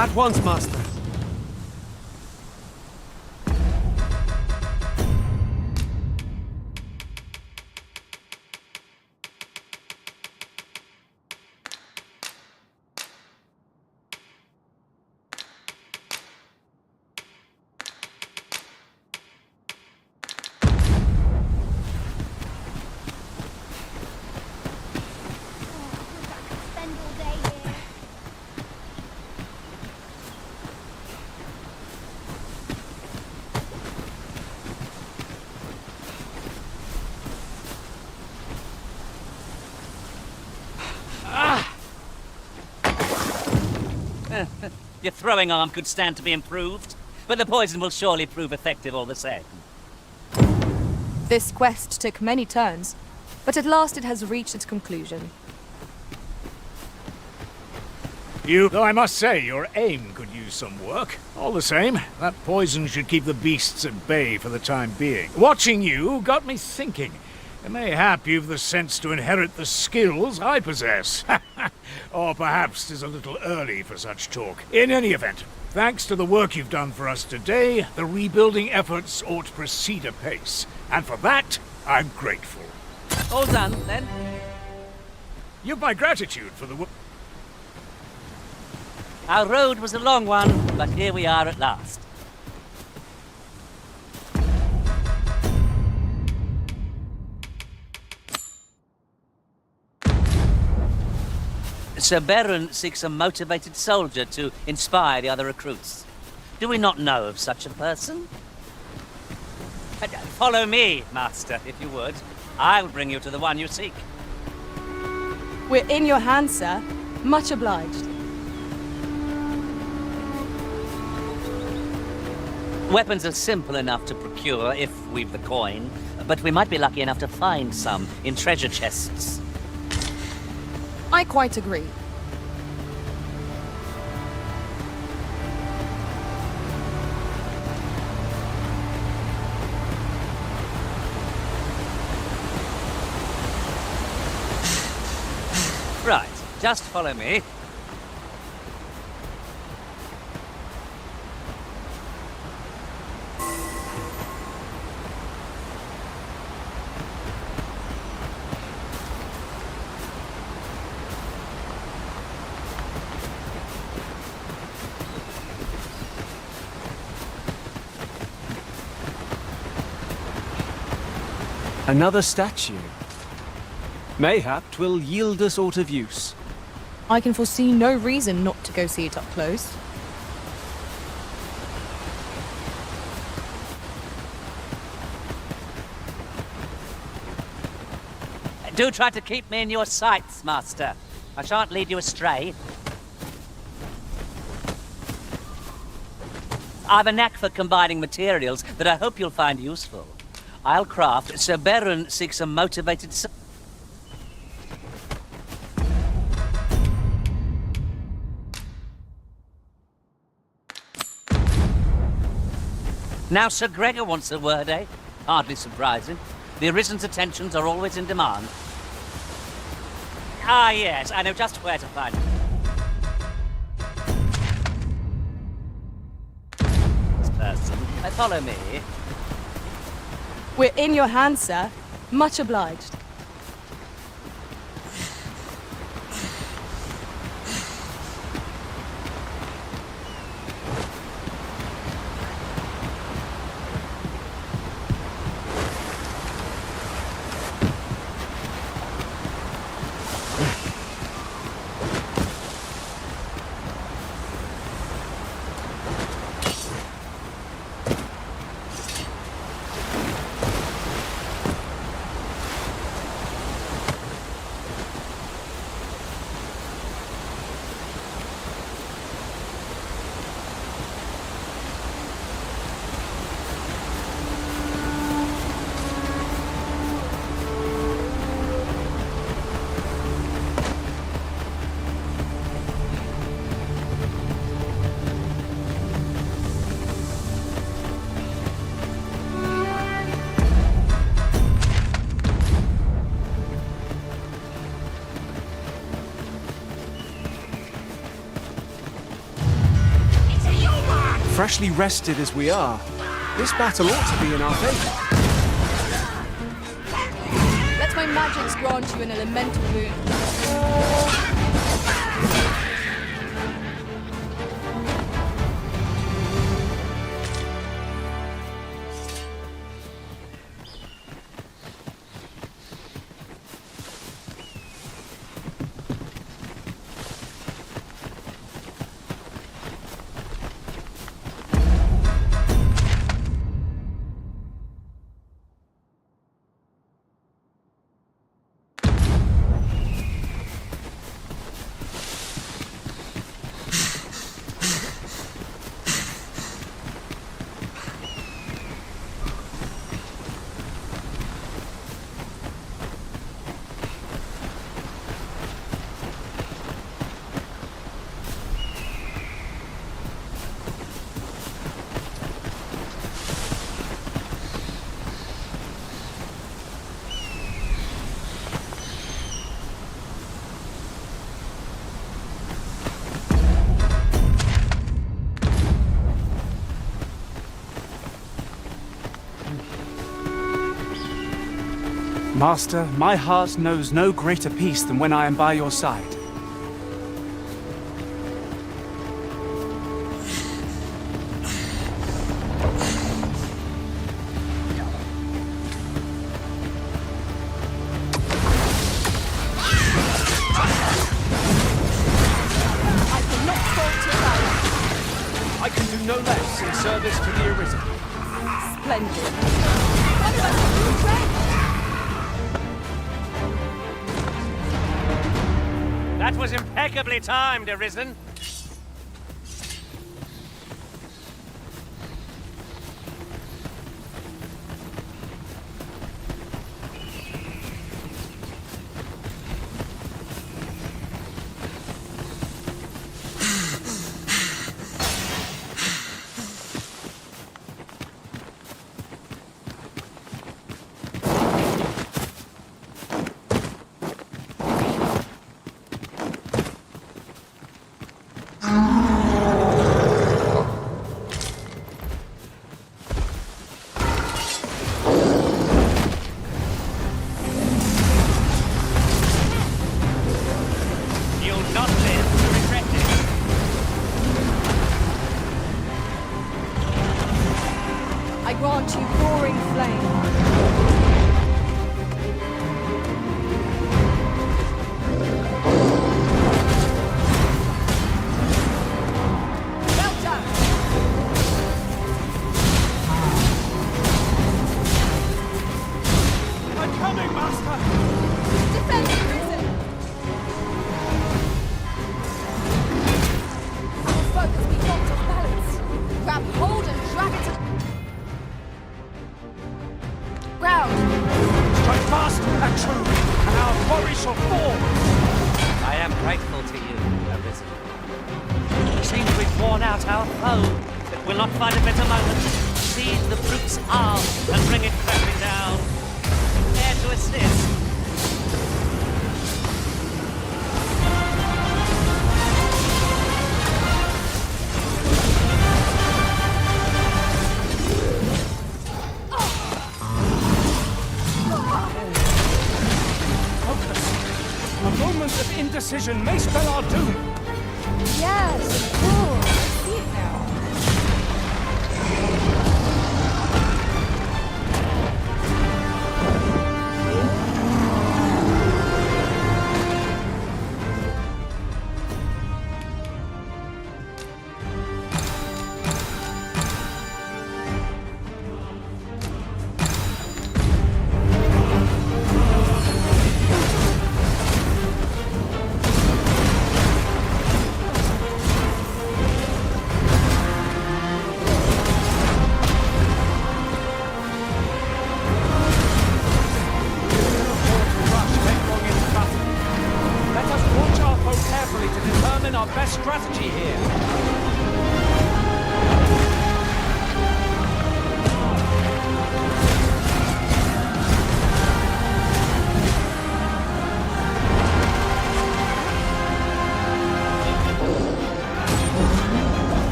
At once, Master. Spend all day here. Your throwing arm could stand to be improved, but the poison will surely prove effective all the same. This quest took many turns, but at last it has reached its conclusion. Though I must say, your aim could use some work. All the same, that poison should keep the beasts at bay for the time being. Watching you got me thinking. Mayhap you've the sense to inherit the skills I possess. Or perhaps 'tis a little early for such talk. In any event, thanks to the work you've done for us today, the rebuilding efforts ought to proceed apace. And for that, I'm grateful. All done, then? You've my gratitude for the work. Our road was a long one, but here we are at last. Sir Baron seeks a motivated soldier to inspire the other recruits. Do we not know of such a person? Follow me, Master, if you would. I'll bring you to the one you seek. We're in your hands, sir. Much obliged. Weapons are simple enough to procure if we've the coin, but we might be lucky enough to find some in treasure chests. I quite agree. Right, just follow me. Another statue. Mayhap 'twill yield us aught of use. I can foresee no reason not to go see it up close. Do try to keep me in your sights, Master. I shan't lead you astray. I've a knack for combining materials that I hope you'll find useful. I'll craft Sir Baron seeks a motivated... Now Sir Gregor wants a word, eh? Hardly surprising. The Arisen's attentions are always in demand. Ah, yes, I know just where to find him. This person. Follow me. We're in your hands, sir. Much obliged. Freshly rested as we are, this battle ought to be in our favor. Let my magics grant you an elemental boon. Master, my heart knows no greater peace than when I am by your side. I can do no less in service to the Arisen. Splendid. What about the train? That was impeccably timed, Arisen. I grant you roaring flame. Well done. I'm coming, Master! Defend the prison! Our foe has been knocked off balance. Grab hold and drag it to ground. Strike fast and true, and our quarry shall fall! I am grateful to you, Arisen. It seems we've worn out our foe, but we'll not find a better moment. Seize the brute's arm and bring it crashing down. There to assist. A moment of indecision may spell our doom. Yes, cool. I see it now.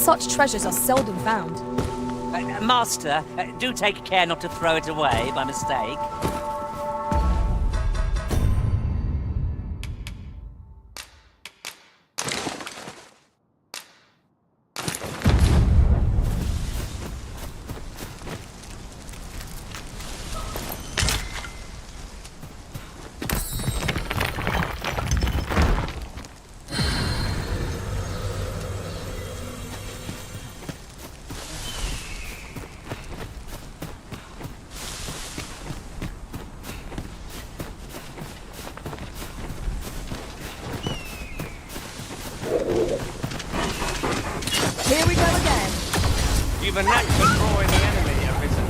Such treasures are seldom found. Master, do take care not to throw it away by mistake. Here we go again. You've a knack for drawing the enemy, Arisen.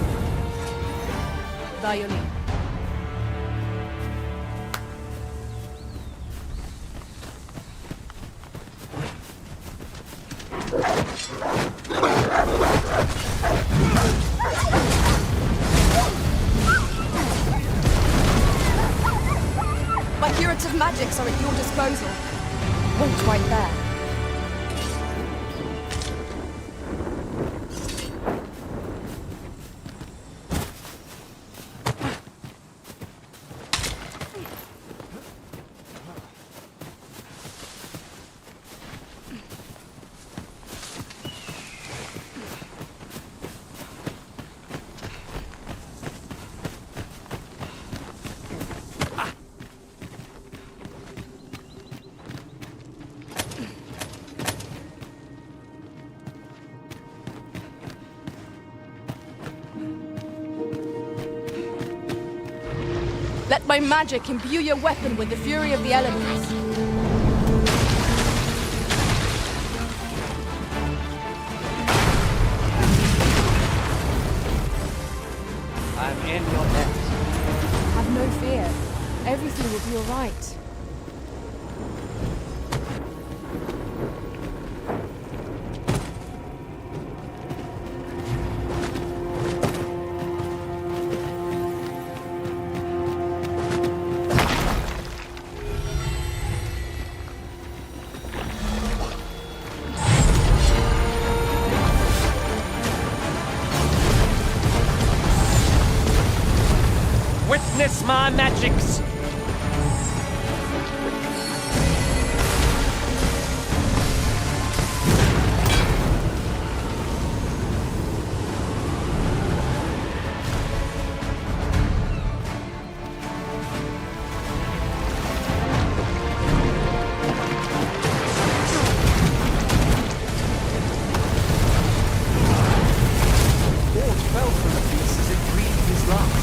Violin. My curative magics are at your disposal. Wait right there. Let my magic imbue your weapon with the fury of the elements. I'm in your net. Have no fear. Everything will be all right. Witness my magics! Ford fell from the beast as it breathed his last.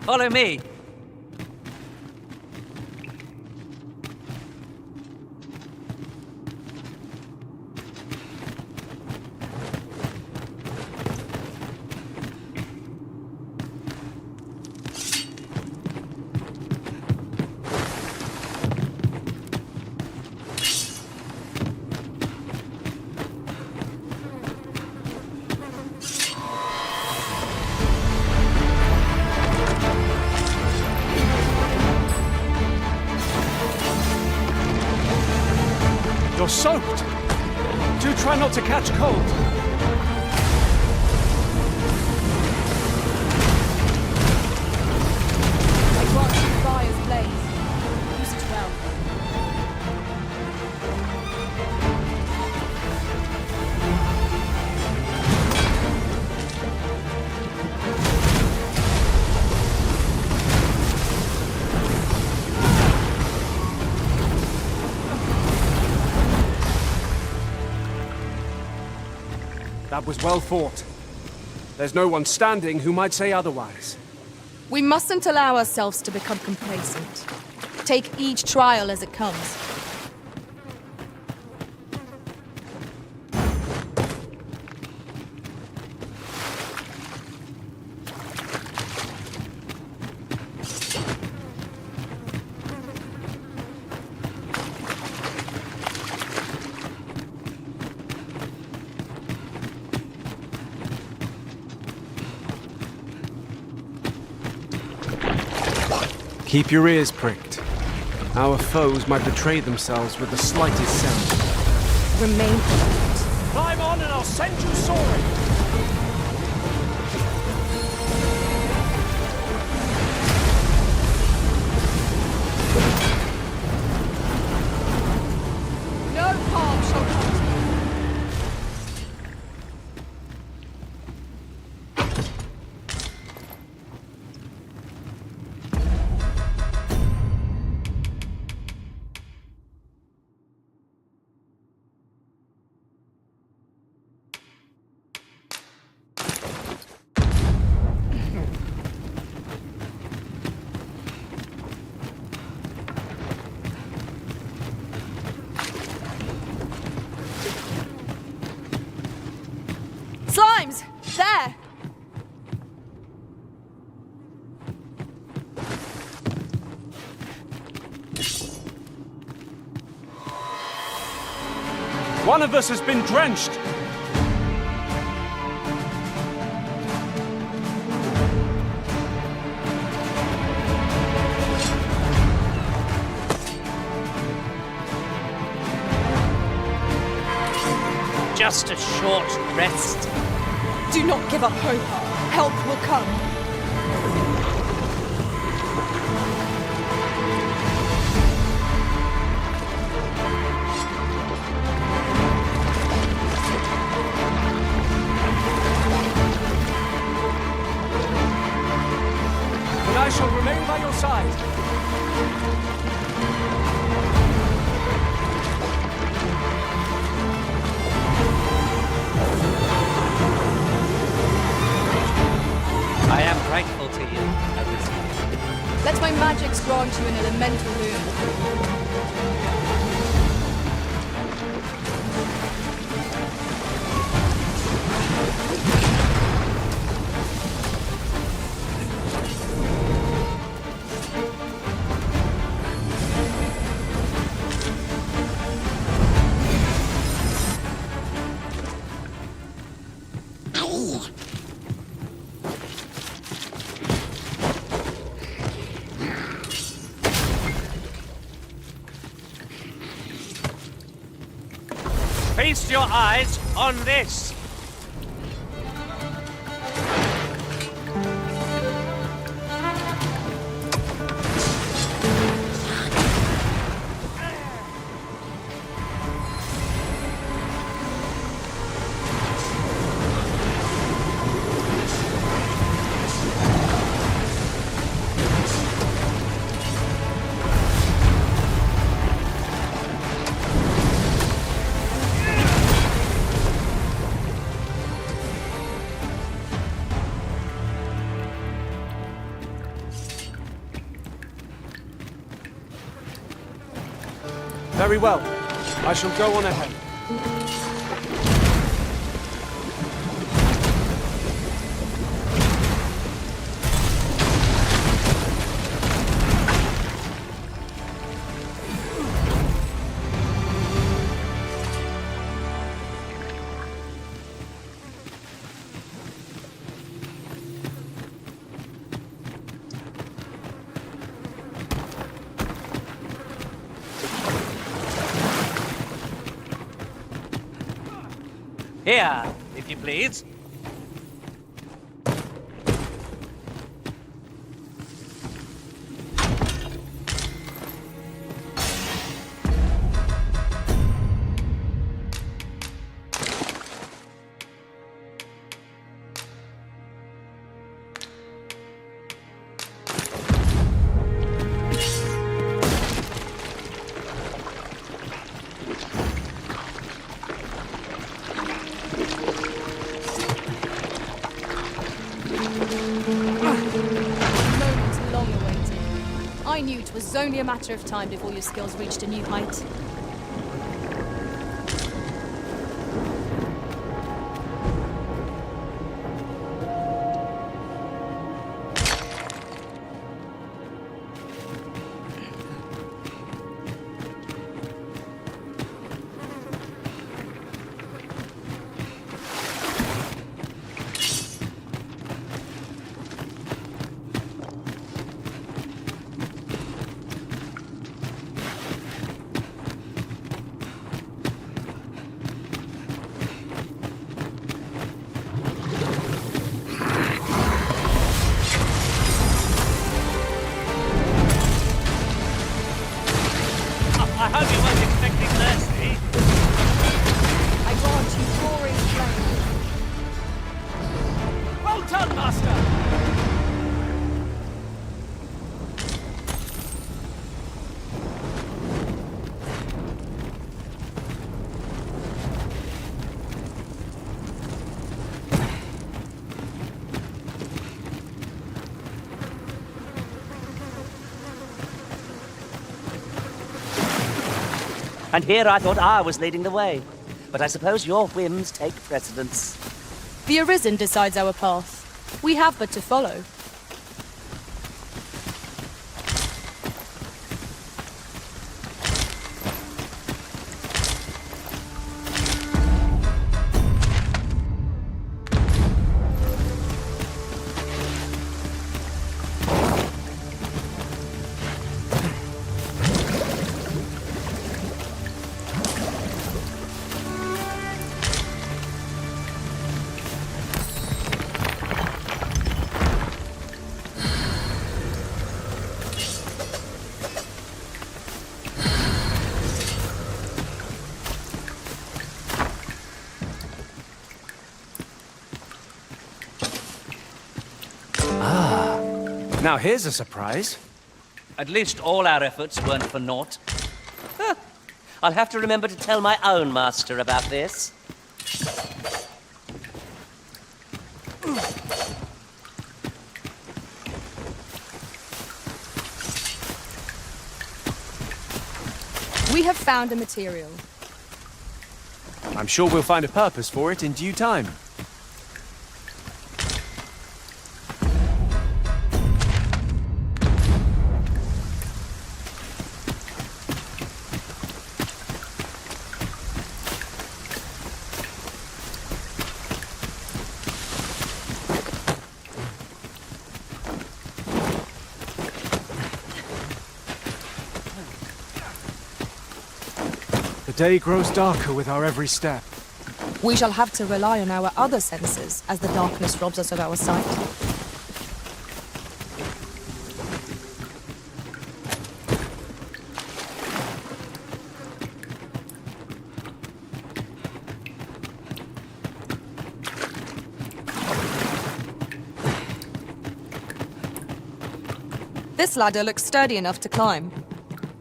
Follow me. You're soaked. Do try not to catch cold. I grant you fire's blaze. Use it well. That was well fought. There's no one standing who might say otherwise. We mustn't allow ourselves to become complacent. Take each trial as it comes. Keep your ears pricked. Our foes might betray themselves with the slightest sound. Remain alert. Climb on and I'll send you soaring! No harm shall come to you. Slimes! There! One of us has been drenched! Just a short rest. Do not give up hope. Help will come. And I shall remain by your side. I am grateful to you, Odysseus. Let my magics grant you an elemental boon. Feast your eyes on this. Very well. I shall go on ahead. Here, if you please. I knew it was only a matter of time before your skills reached a new height. I hope you weren't expecting mercy. I grant you roaring flame. Well done, Master! And here I thought I was leading the way. But I suppose your whims take precedence. The Arisen decides our path. We have but to follow. Now here's a surprise. At least all our efforts weren't for naught. Huh. I'll have to remember to tell my own master about this. We have found a material. I'm sure we'll find a purpose for it in due time. The day grows darker with our every step. We shall have to rely on our other senses as the darkness robs us of our sight. This ladder looks sturdy enough to climb.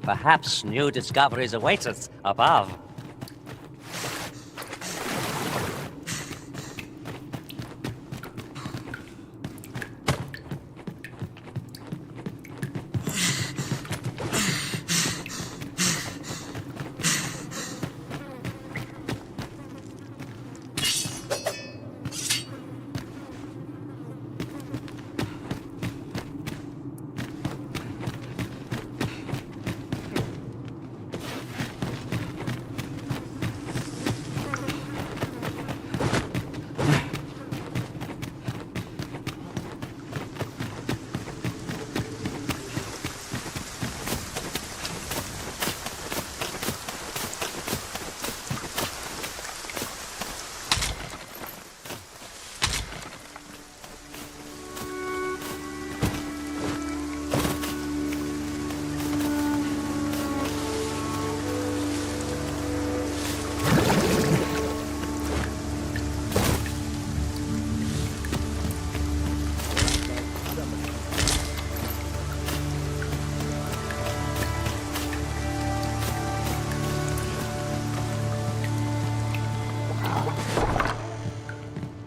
Perhaps new discoveries await us above.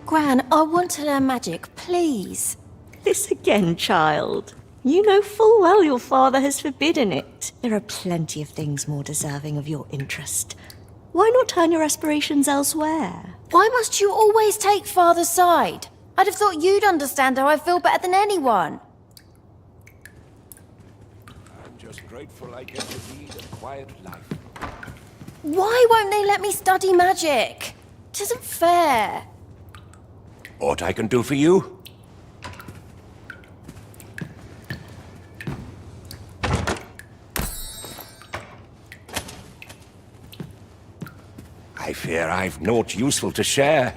Gran, I want to learn magic, please. This again, child. You know full well your father has forbidden it. There are plenty of things more deserving of your interest. Why not turn your aspirations elsewhere? Why must you always take father's side? I'd have thought you'd understand how I feel better than anyone. I'm just grateful I get to lead a quiet life. Why won't they let me study magic? It isn't fair. Aught I can do for you? I fear I've naught useful to share.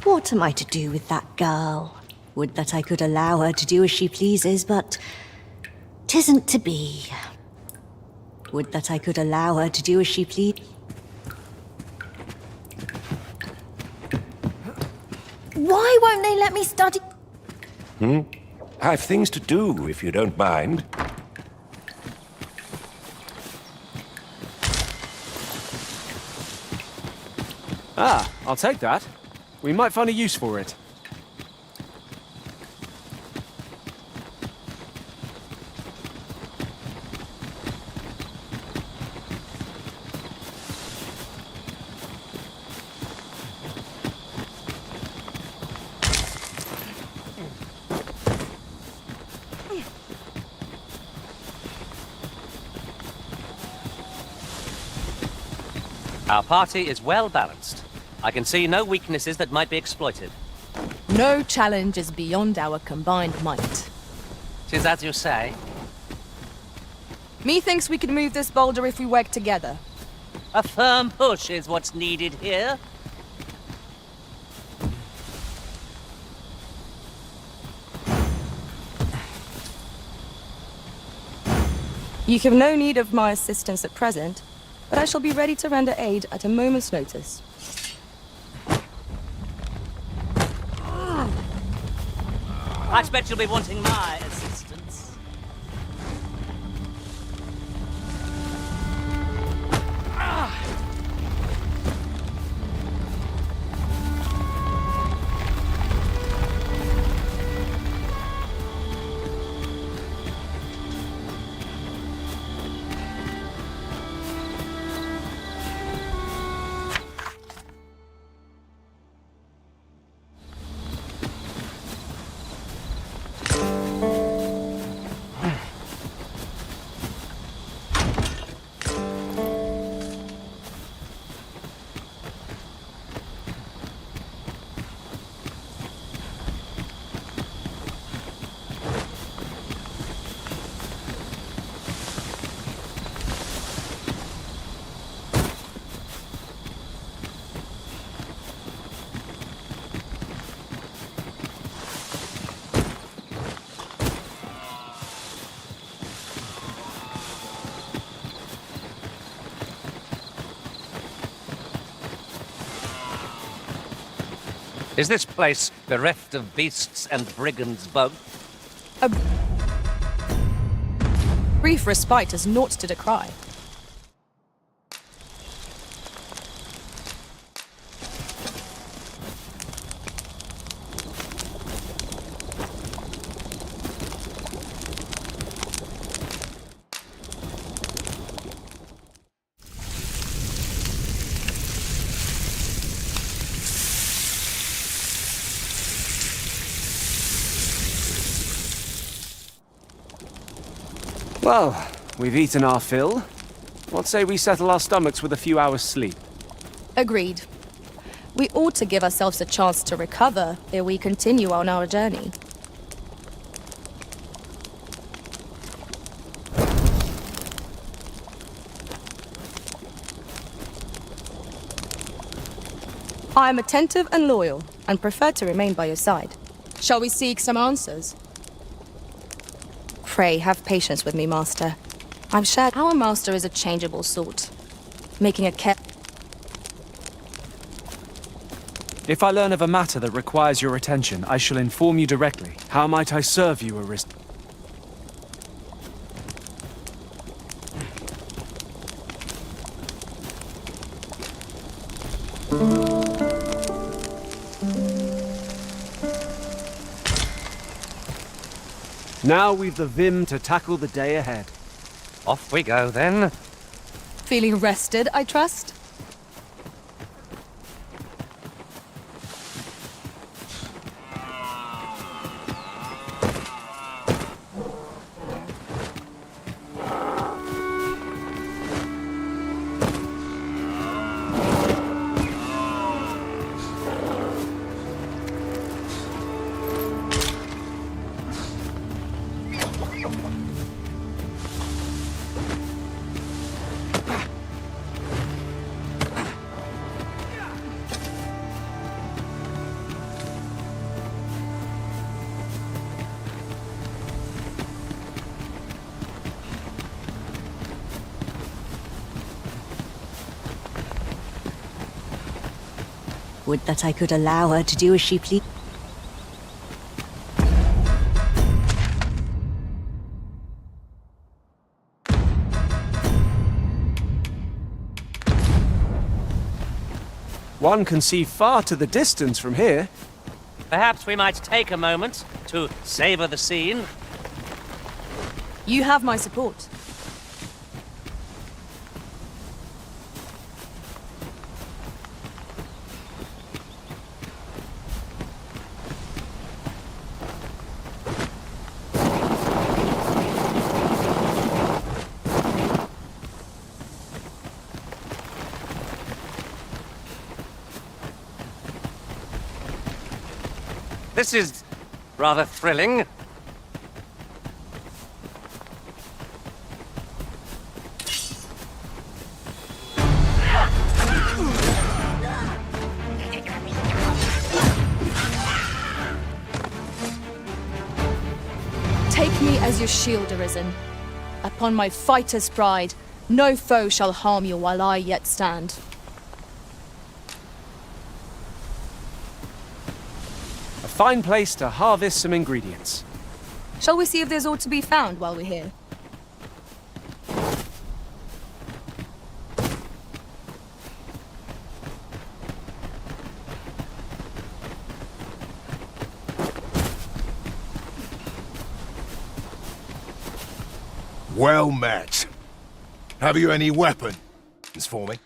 What am I to do with that girl? Would that I could allow her to do as she pleases, but 'tisn't to be. Would that I could allow her to do as she pleases. Why won't they let me study? I've things to do, if you don't mind. Ah, I'll take that. We might find a use for it. Our party is well balanced. I can see no weaknesses that might be exploited. No challenge is beyond our combined might. 'Tis as you say. Methinks we could move this boulder if we work together. A firm push is what's needed here. You have no need of my assistance at present, but I shall be ready to render aid at a moment's notice. I expect you'll be wanting my assistance. Is this place bereft of beasts and brigands both? A brief respite is naught to decry. Well, we've eaten our fill. What say we settle our stomachs with a few hours' sleep? Agreed. We ought to give ourselves a chance to recover ere we continue on our journey. I am attentive and loyal, and prefer to remain by your side. Shall we seek some answers? Pray, have patience with me, Master. I'm sure our Master is a changeable sort, making a If I learn of a matter that requires your attention, I shall inform you directly. How might I serve you, Arist? Now we've the vim to tackle the day ahead. Off we go, then. Feeling rested, I trust? Would that I could allow her to do as she pleased. One can see far to the distance from here. Perhaps we might take a moment to savor the scene. You have my support. This is rather thrilling. Take me as your shield, Arisen. Upon my fighter's pride, no foe shall harm you while I yet stand. A fine place to harvest some ingredients. Shall we see if there's aught to be found while we're here? Well met. Have you any weapons for me?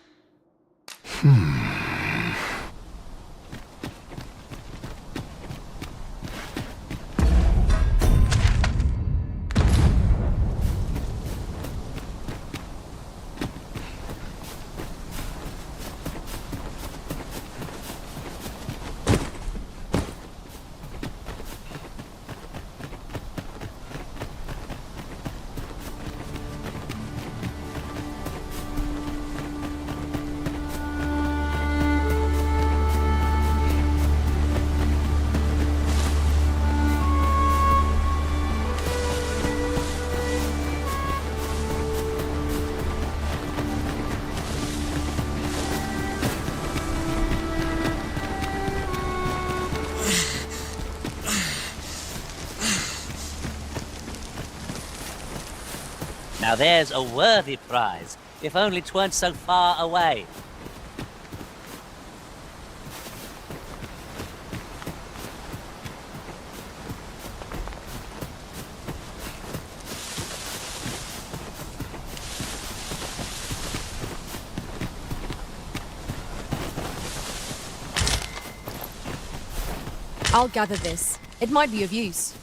Now there's a worthy prize, if only 'tweren't so far away. I'll gather this. It might be of use.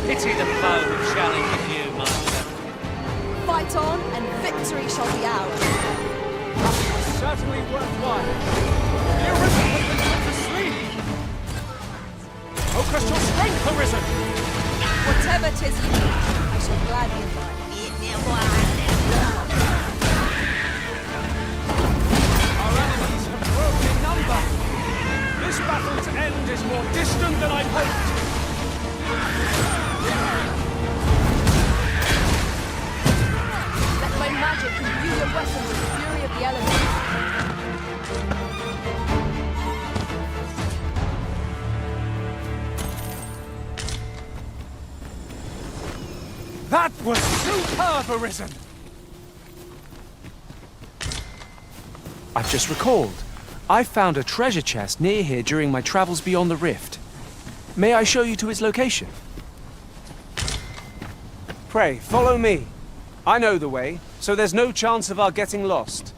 Pity the foe who challenges you, Master. Fight on, and victory shall be ours. Certainly worthwhile. The Arisen has been put to sleep. Focus your strength, Arisen. Whatever 'tis you need, I shall gladly oblige. Our enemies have grown in number. This battle's end is more distant than I'd hoped. That was superb, Arisen! I've just recalled. I found a treasure chest near here during my travels beyond the rift. May I show you to its location? Pray, follow me. I know the way, so there's no chance of our getting lost.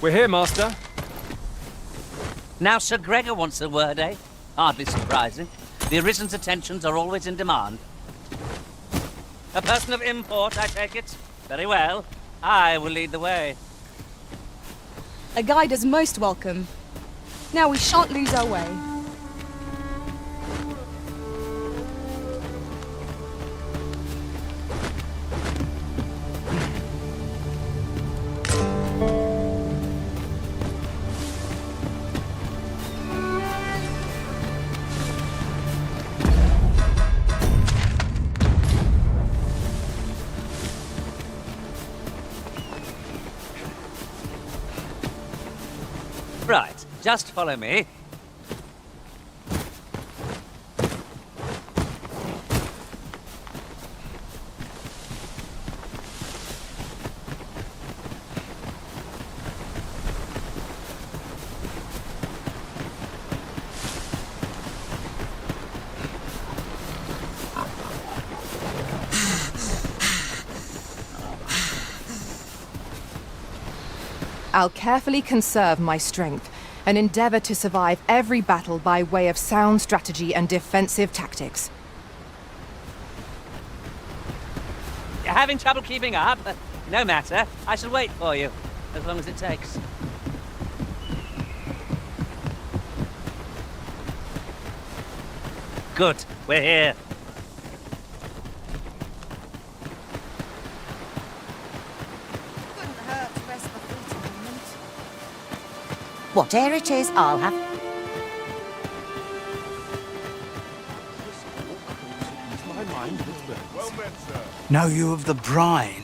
We're here, Master. Now Sir Gregor wants a word, eh? Hardly surprising. The Arisen's attentions are always in demand. A person of import, I take it? Very well. I will lead the way. A guide is most welcome. Now we shan't lose our way. Right, just follow me. I'll carefully conserve my strength and endeavor to survive every battle by way of sound strategy and defensive tactics. You're having trouble keeping up? No matter. I shall wait for you, as long as it takes. Good, we're here. Whatever it is, I'll have... Know you of the brine?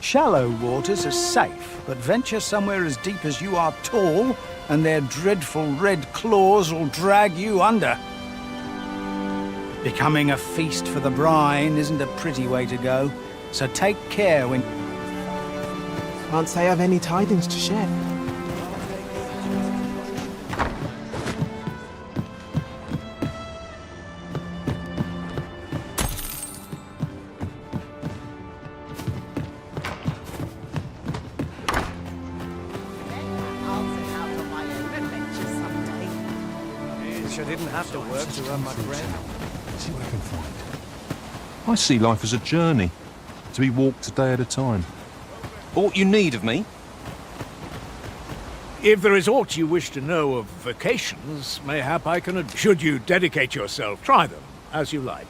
Shallow waters are safe, but venture somewhere as deep as you are tall, and their dreadful red claws will drag you under. Becoming a feast for the brine isn't a pretty way to go, so take care when... Can't say I've any tidings to share. I didn't have to work to earn my bread. See what I can find. I see life as a journey, to be walked a day at a time. Aught you need of me? If there is aught you wish to know of vocations, mayhap I can... Should you dedicate yourself, try them, as you like.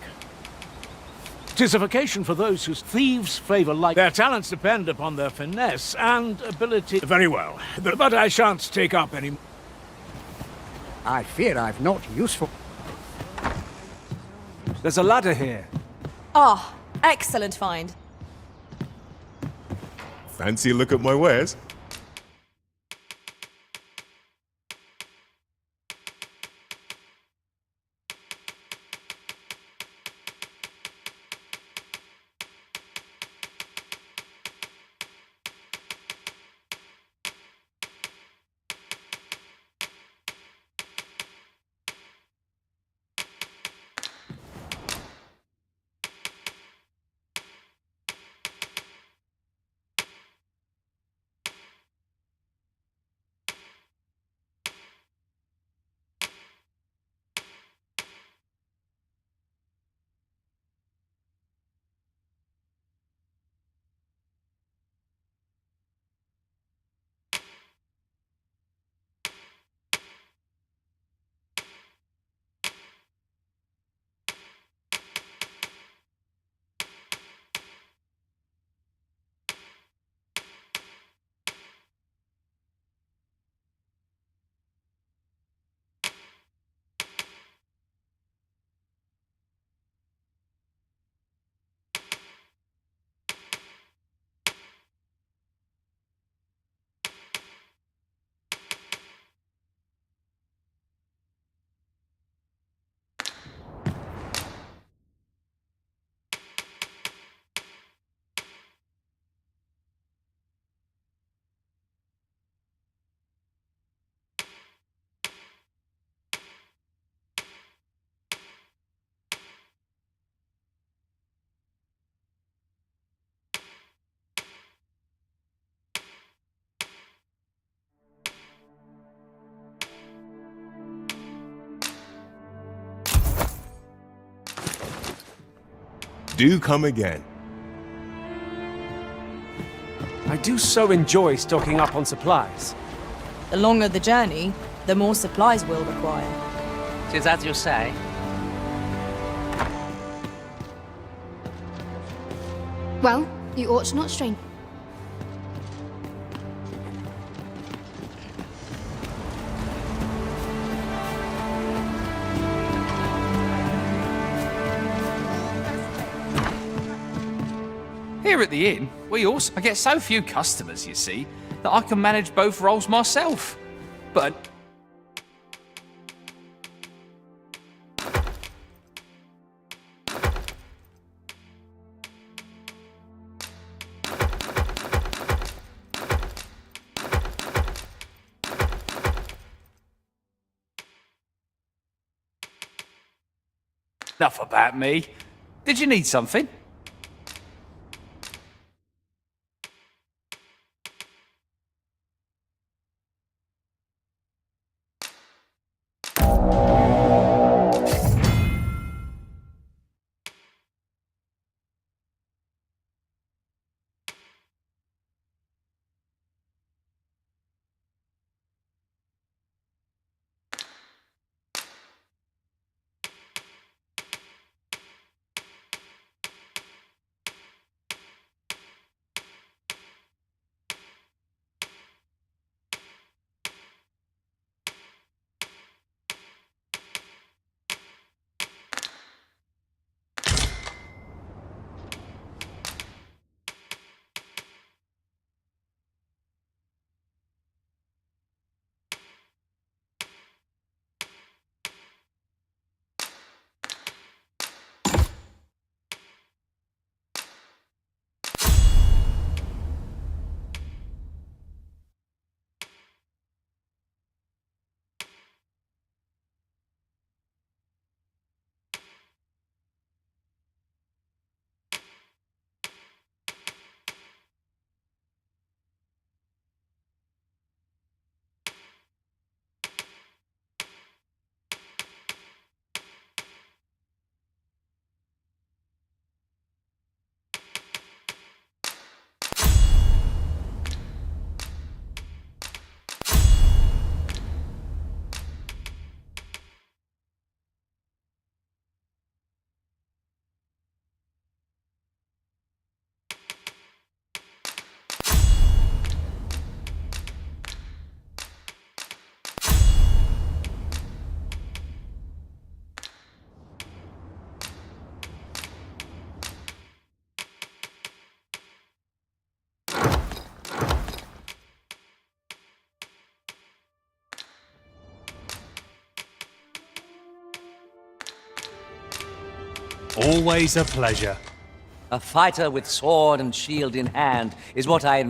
'Tis a vocation for those whose thieves favour like... Their talents depend upon their finesse and ability... Very well, but I shan't take up any... I fear I've not useful... There's a ladder here. Ah, excellent find. Fancy a look at my wares? Do come again. I do so enjoy stocking up on supplies. The longer the journey, the more supplies we'll require. 'Tis as you say. Well, you ought not strain. Here at the inn, I get so few customers, you see, that I can manage both roles myself. But enough about me. Did you need something? Always a pleasure. A fighter with sword and shield in hand is what I...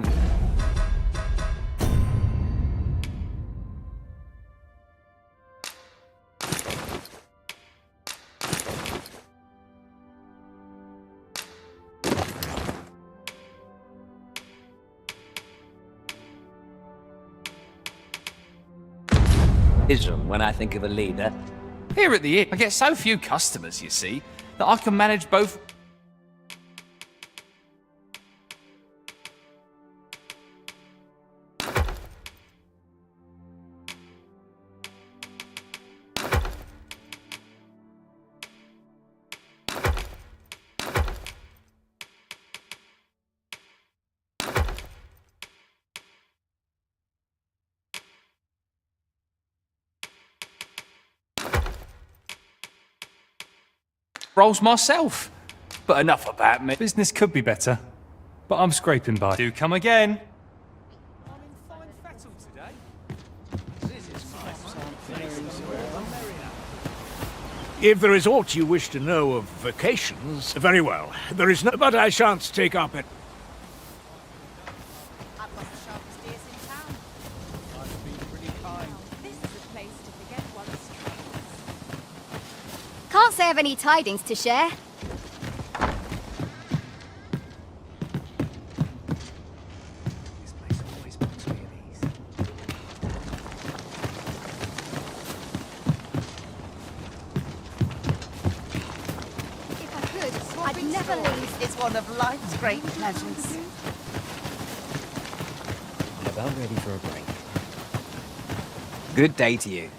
vision when I think of a leader. Here at the inn, I get so few customers, you see, that I can manage both... roles myself. But enough about me. Business could be better, but I'm scraping by. Do come again. If there is aught you wish to know of vacations, very well. There is no... But I shan't take up it. Can't say I've any tidings to share. If I could, I'd never is one of life's great pleasures. I'm about ready for a break. Good day to you.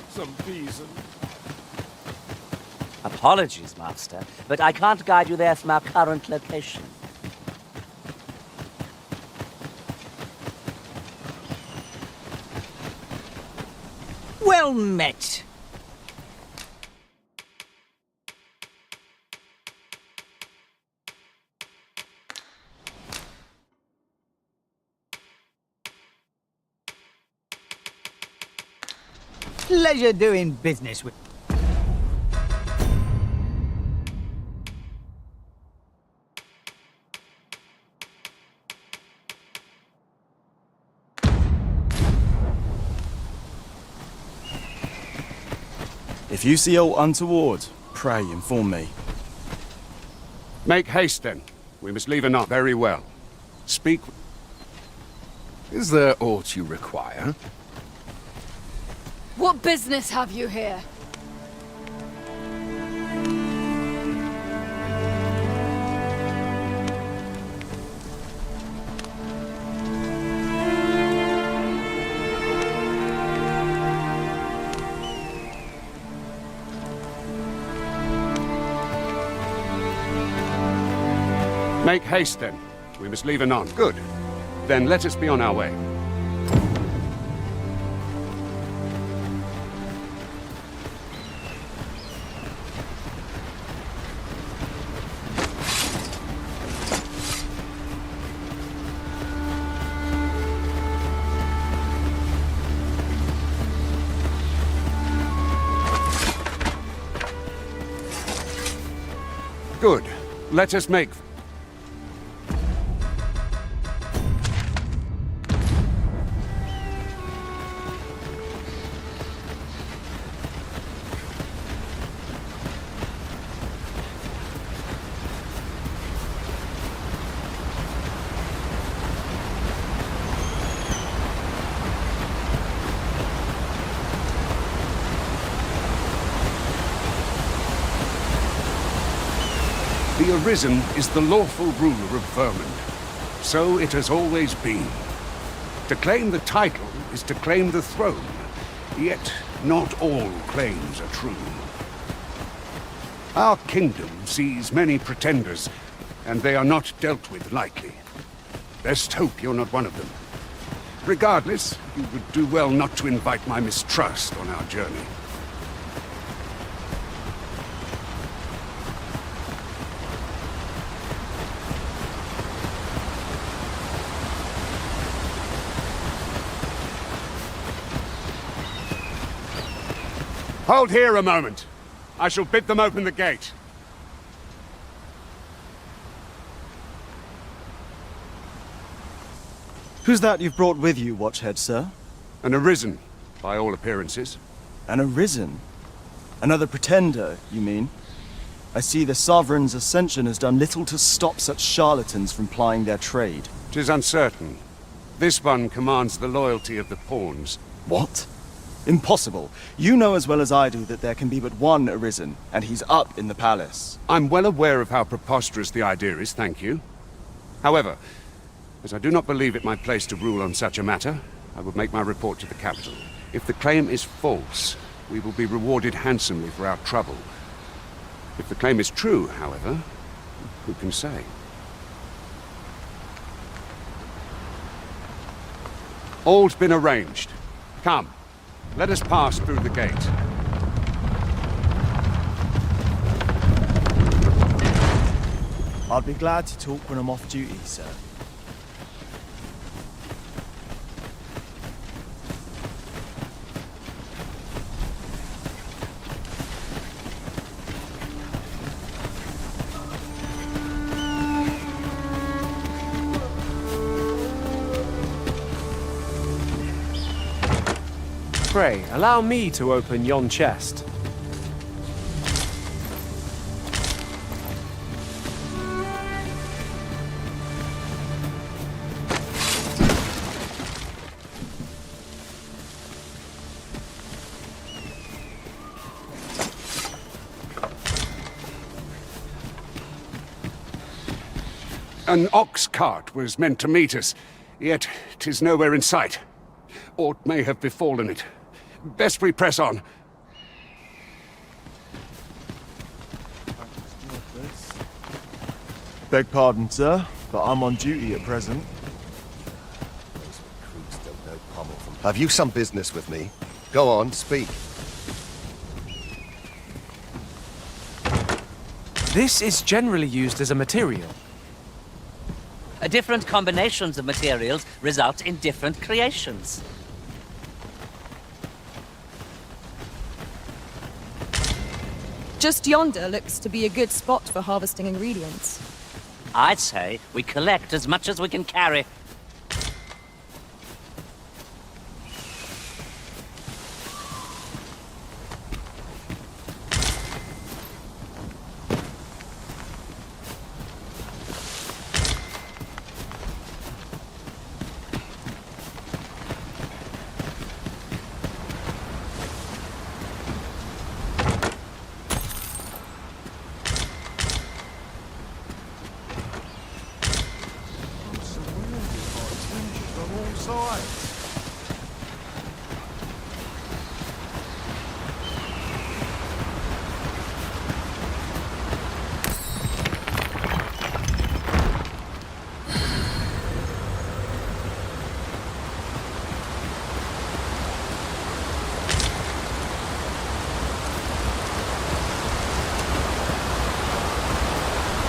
Some reason. Apologies, Master, but I can't guide you there from our current location. Well met. Pleasure doing business with... If you see aught untoward, pray inform me. Make haste, then. We must leave anon. Very well. Speak. Is there aught you require? What business have you here? Make haste, then. We must leave anon. Good. Then let us be on our way. Good. Let us make... The Arisen is the lawful ruler of Vermund. So it has always been. To claim the title is to claim the throne. Yet not all claims are true. Our kingdom sees many pretenders, and they are not dealt with lightly. Best hope you're not one of them. Regardless, you would do well not to invite my mistrust on our journey. Hold here a moment. I shall bid them open the gate. Who's that you've brought with you, Watchhead, sir? An Arisen, by all appearances. An Arisen? Another pretender, you mean? I see the Sovereign's ascension has done little to stop such charlatans from plying their trade. 'Tis uncertain. This one commands the loyalty of the pawns. What? Impossible. You know as well as I do that there can be but one Arisen, and he's up in the palace. I'm well aware of how preposterous the idea is, thank you. However, as I do not believe it my place to rule on such a matter, I will make my report to the capital. If the claim is false, we will be rewarded handsomely for our trouble. If the claim is true, however, who can say? All's been arranged. Come, let us pass through the gate. I'll be glad to talk when I'm off duty, sir. Pray, allow me to open yon chest. An ox cart was meant to meet us, yet 'tis nowhere in sight. Aught may have befallen it. Best we press on. Beg pardon, sir, but I'm on duty at present. Have you some business with me? Go on, speak. This is generally used as a material. Different combinations of materials result in different creations. Just yonder looks to be a good spot for harvesting ingredients. I'd say we collect as much as we can carry.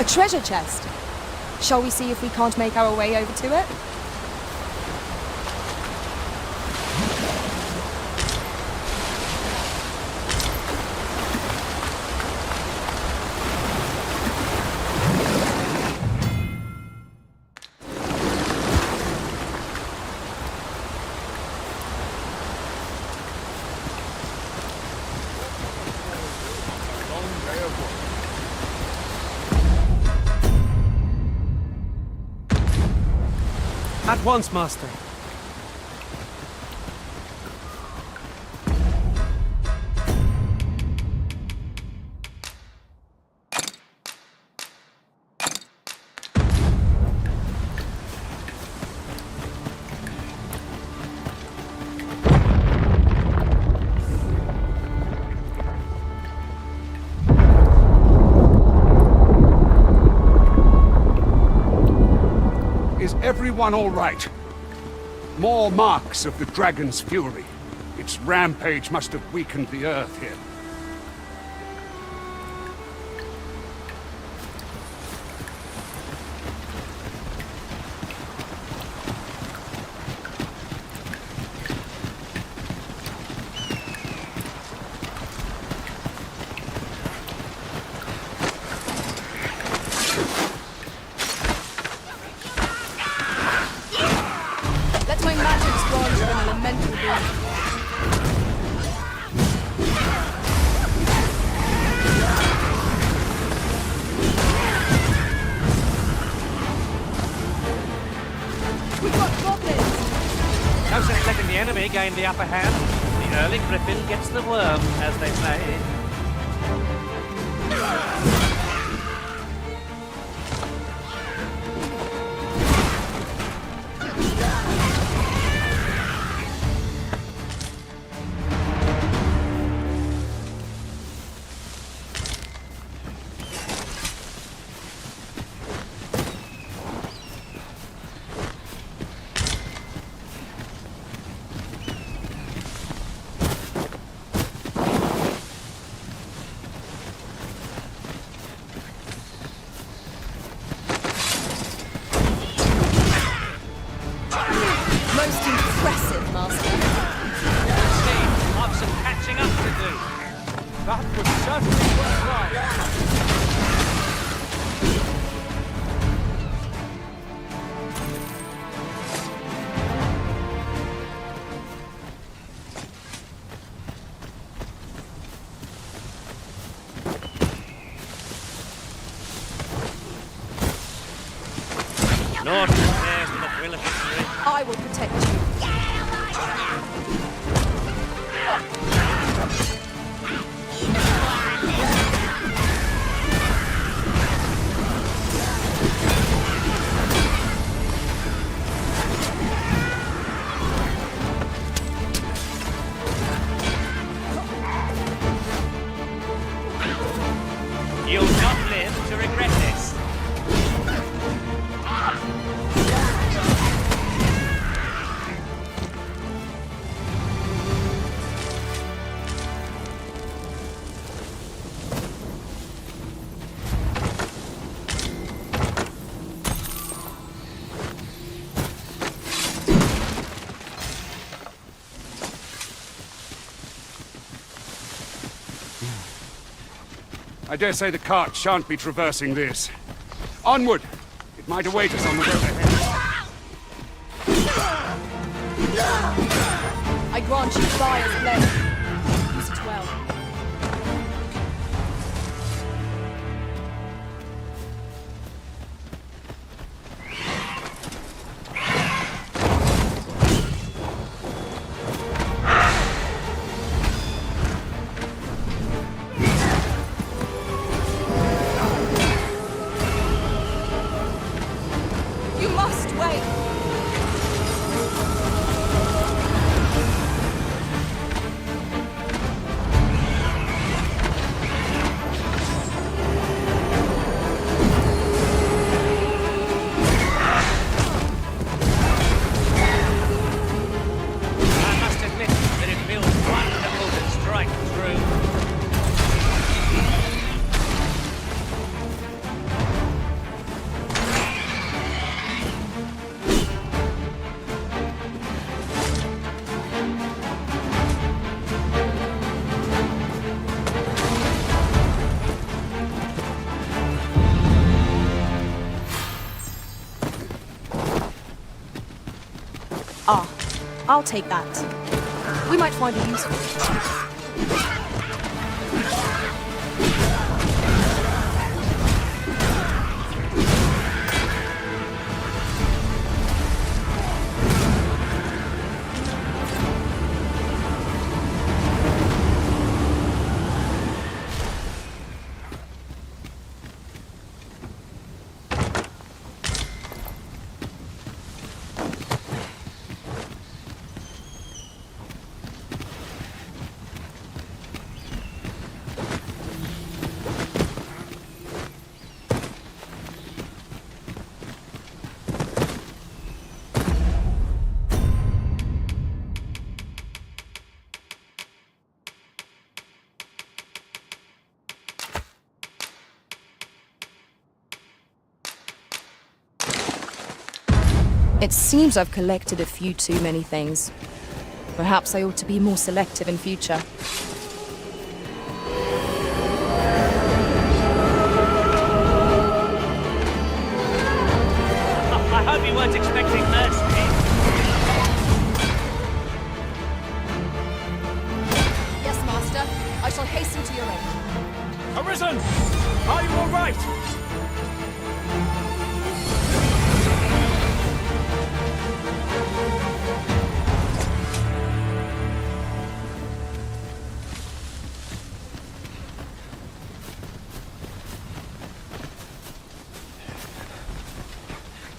A treasure chest. Shall we see if we can't make our way over to it? At once, Master. Is everyone all right? More marks of the dragon's fury. Its rampage must have weakened the earth here. Let my magic grant you an elemental boon. We've got goblins! No sense letting the enemy gain the upper hand. The early griffin gets the worm, as they say. Naught compares to the thrill of victory. I will protect you. You'll not live to regret this. I dare say the cart shan't be traversing this. Onward! It might await us on the road ahead. I grant you fire's blade. Use it well. You must wait. I must admit that it feels wonderful to strike true. Ah, I'll take that. We might find it useful. It seems I've collected a few too many things. Perhaps I ought to be more selective in future. I hope you weren't expecting mercy. Yes, Master. I shall hasten to your aid. Arisen! Are you all right?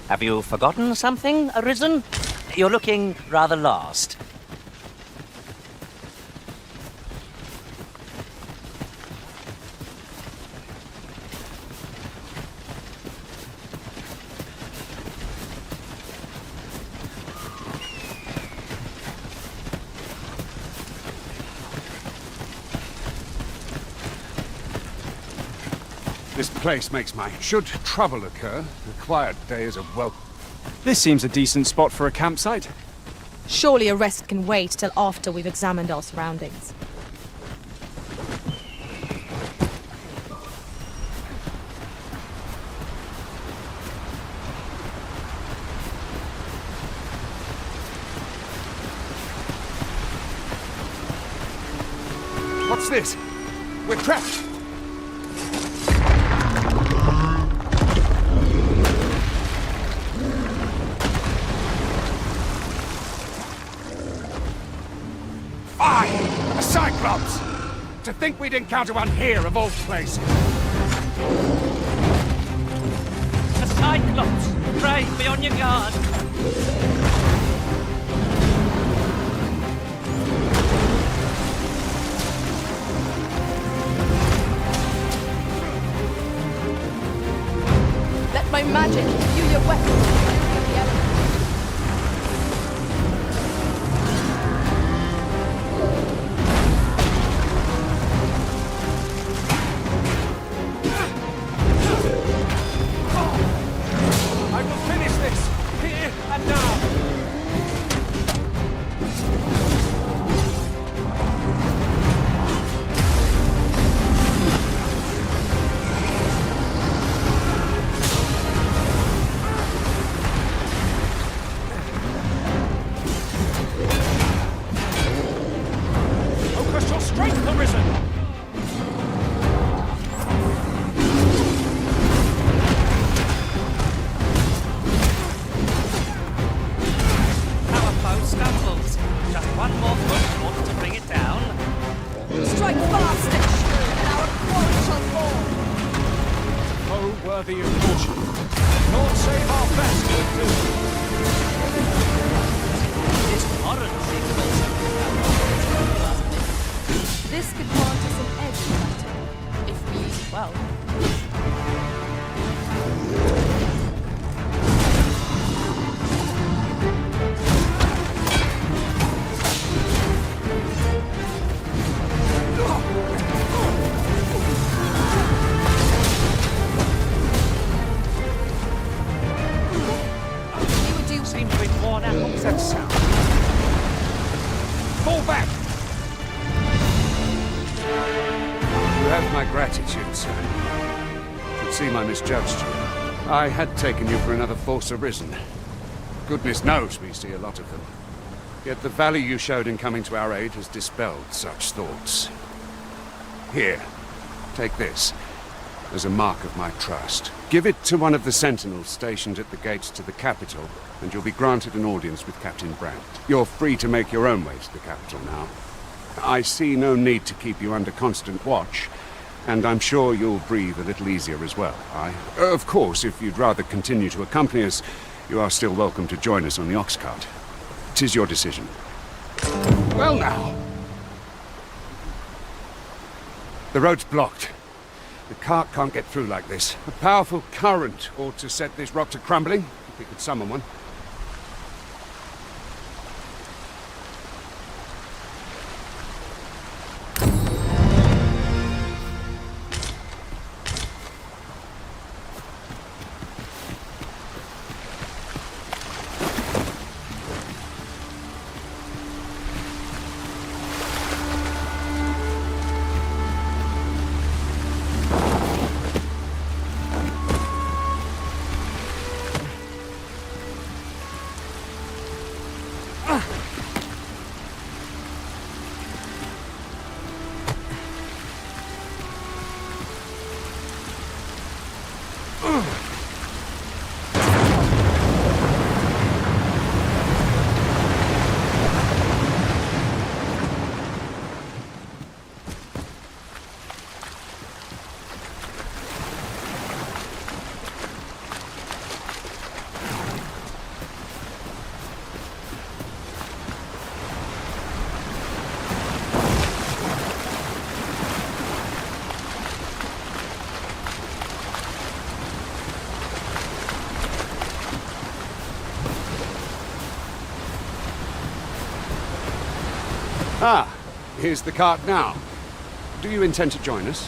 Have you forgotten something, Arisen? You're looking rather lost. This place makes my... Should trouble occur, a quiet day is a welcome. This seems a decent spot for a campsite. Surely a rest can wait till after we've examined our surroundings. What's this? We're trapped! think we'd encounter one here of all places? The Cyclops! Pray, be on your guard! Let my magic imbue your weapon with the fury of the elements. I will finish this, here and now! Focus your strength, Arisen! Our foe stumbles. Just one more foot wants to bring it down. Strike fast, and our quarry shall fall. Oh, worthy of caution. Lord save our best would do. This horrid sequence. This could grant us an edge in battle, if we use it well. Seems to be worn out. What was that sound? Fall back! You have my gratitude, sir. You should see I misjudged you. I had taken you for another Force Arisen. Goodness knows we see a lot of them. Yet the value you showed in coming to our aid has dispelled such thoughts. Here, take this, as a mark of my trust. Give it to one of the sentinels stationed at the gates to the capital, and you'll be granted an audience with Captain Brandt. You're free to make your own way to the capital now. I see no need to keep you under constant watch, and I'm sure you'll breathe a little easier as well. Of course, if you'd rather continue to accompany us, you are still welcome to join us on the ox cart. 'Tis your decision. Well now! The road's blocked. The cart can't get through like this. A powerful current ought to set this rock to crumbling, if we could summon one. Ah, here's the cart now. Do you intend to join us?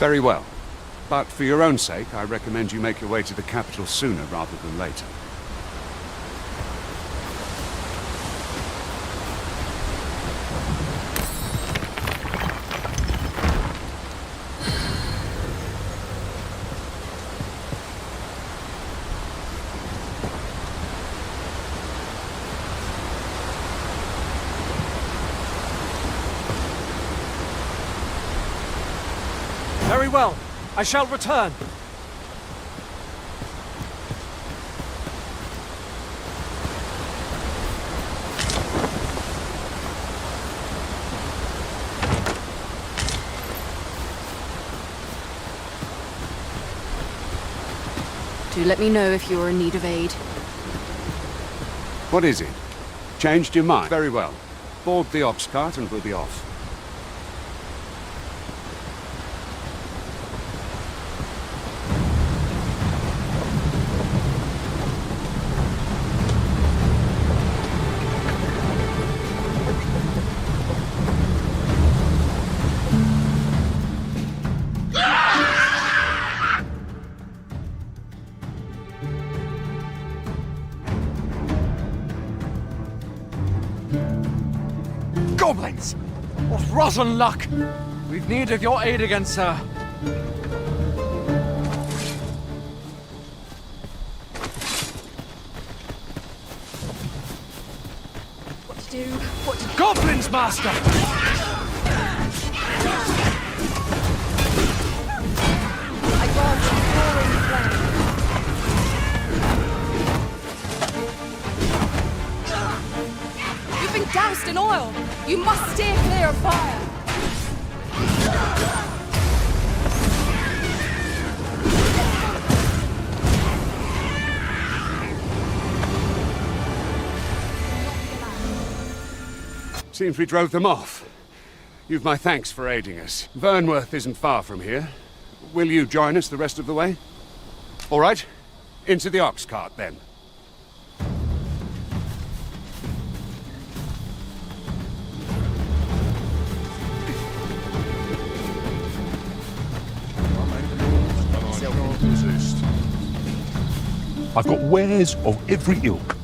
Very well. But for your own sake, I recommend you make your way to the capital sooner rather than later. Very well. I shall return. Do let me know if you are in need of aid. What is it? Changed your mind? Very well. Board the ops cart and we'll be off. Goblins! What rotten luck! We've need of your aid again, sir. What to do? What to do? Goblins, master! I guard the roaring flame. You've been doused in oil! You must steer clear of fire! Seems we drove them off. You've my thanks for aiding us. Vernworth isn't far from here. Will you join us the rest of the way? All right. Into the ox cart, then. I've got wares of every ilk.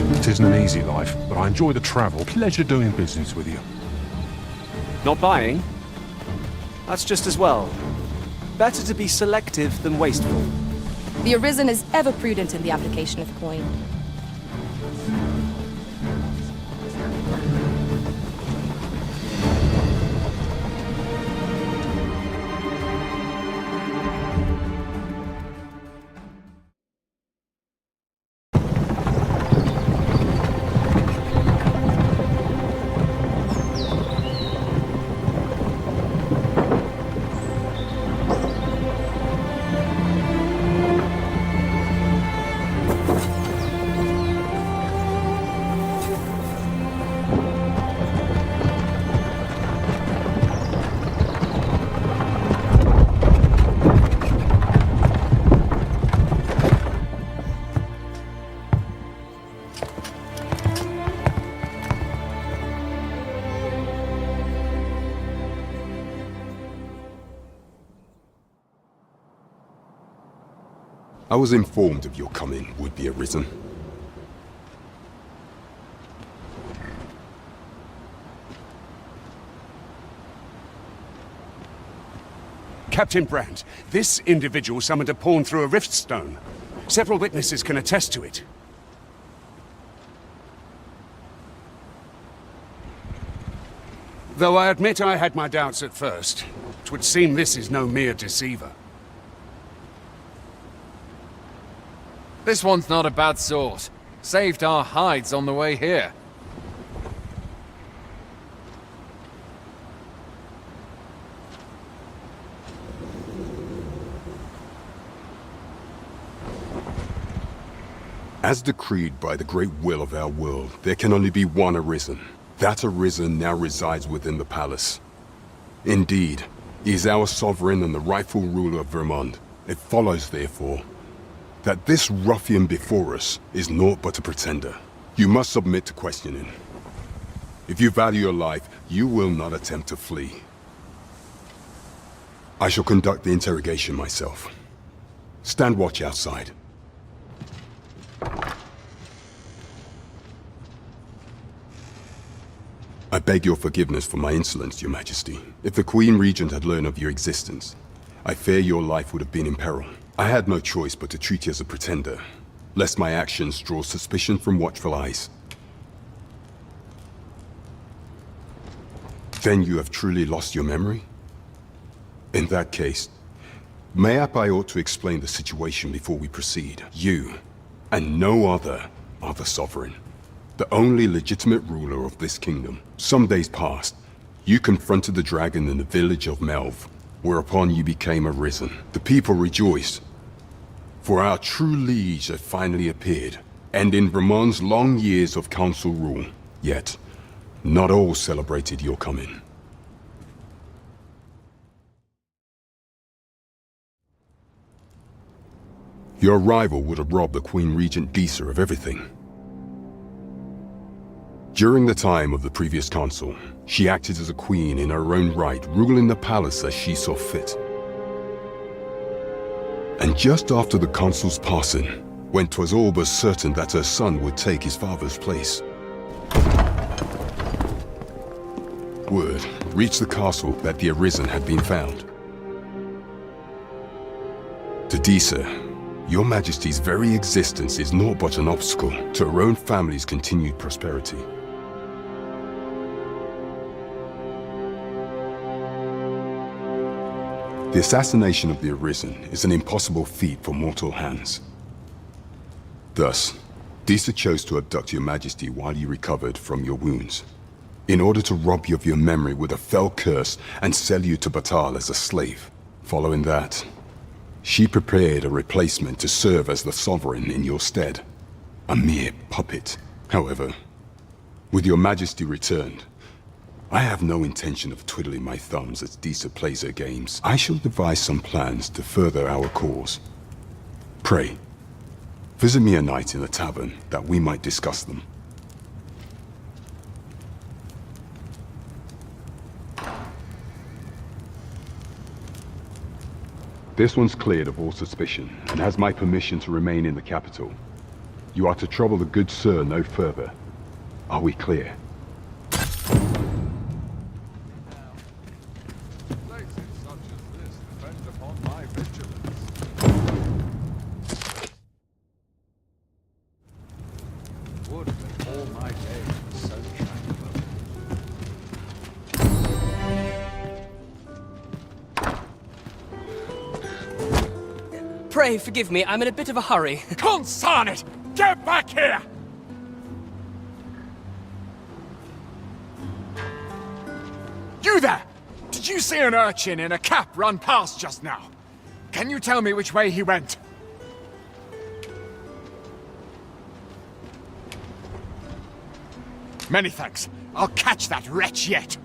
It isn't an easy life, but I enjoy the travel. Pleasure doing business with you. Not buying? That's just as well. Better to be selective than wasteful. The Arisen is ever prudent in the application of coin. I was informed of your coming, would-be Arisen. Captain Brandt, this individual summoned a pawn through a rift stone. Several witnesses can attest to it. Though I admit I had my doubts at first, it would seem this is no mere deceiver. This one's not a bad sort. Saved our hides on the way here. As decreed by the great will of our world, there can only be one Arisen. That Arisen now resides within the palace. Indeed, he is our sovereign and the rightful ruler of Vermont. It follows, therefore, that this ruffian before us is naught but a pretender. You must submit to questioning. If you value your life, you will not attempt to flee. I shall conduct the interrogation myself. Stand watch outside. I beg your forgiveness for my insolence, Your Majesty. If the Queen Regent had learned of your existence, I fear your life would have been in peril. I had no choice but to treat you as a pretender, lest my actions draw suspicion from watchful eyes. Then you have truly lost your memory? In that case, mayhap I ought to explain the situation before we proceed. You, and no other, are the sovereign. The only legitimate ruler of this kingdom. Some days past, you confronted the dragon in the village of Melv, whereupon you became arisen. The people rejoiced, for our true liege had finally appeared, and in Ramon's long years of council rule. Yet, not all celebrated your coming. Your arrival would have robbed the Queen Regent Disa of everything. During the time of the previous consul, she acted as a queen in her own right, ruling the palace as she saw fit. And just after the consul's passing, when 'twas all but certain that her son would take his father's place, word reached the castle that the Arisen had been found. To Disa, your Majesty's very existence is naught but an obstacle to her own family's continued prosperity. The assassination of the Arisen is an impossible feat for mortal hands. Thus, Disa chose to abduct your Majesty while you recovered from your wounds, in order to rob you of your memory with a fell curse and sell you to Batal as a slave. Following that, she prepared a replacement to serve as the sovereign in your stead. A mere puppet. However, with your Majesty returned, I have no intention of twiddling my thumbs as Disa plays her games. I shall devise some plans to further our cause. Pray, visit me a night in the tavern that we might discuss them. This one's cleared of all suspicion and has my permission to remain in the capital. You are to trouble the good sir no further. Are we clear? Pray forgive me, I'm in a bit of a hurry. Consign it! Get back here! You there! Did you see an urchin in a cap run past just now? Can you tell me which way he went? Many thanks. I'll catch that wretch yet.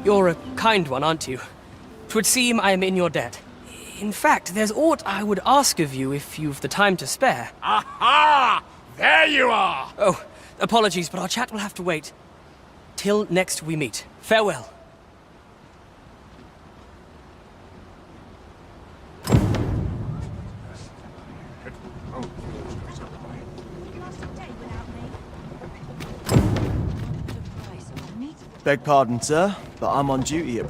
You're a kind one, aren't you? 'Twould seem I am in your debt. In fact, there's aught I would ask of you if you've the time to spare. Aha! There you are! Oh, apologies, but our chat will have to wait. Till next we meet. Farewell. Beg pardon, sir, but I'm on duty at...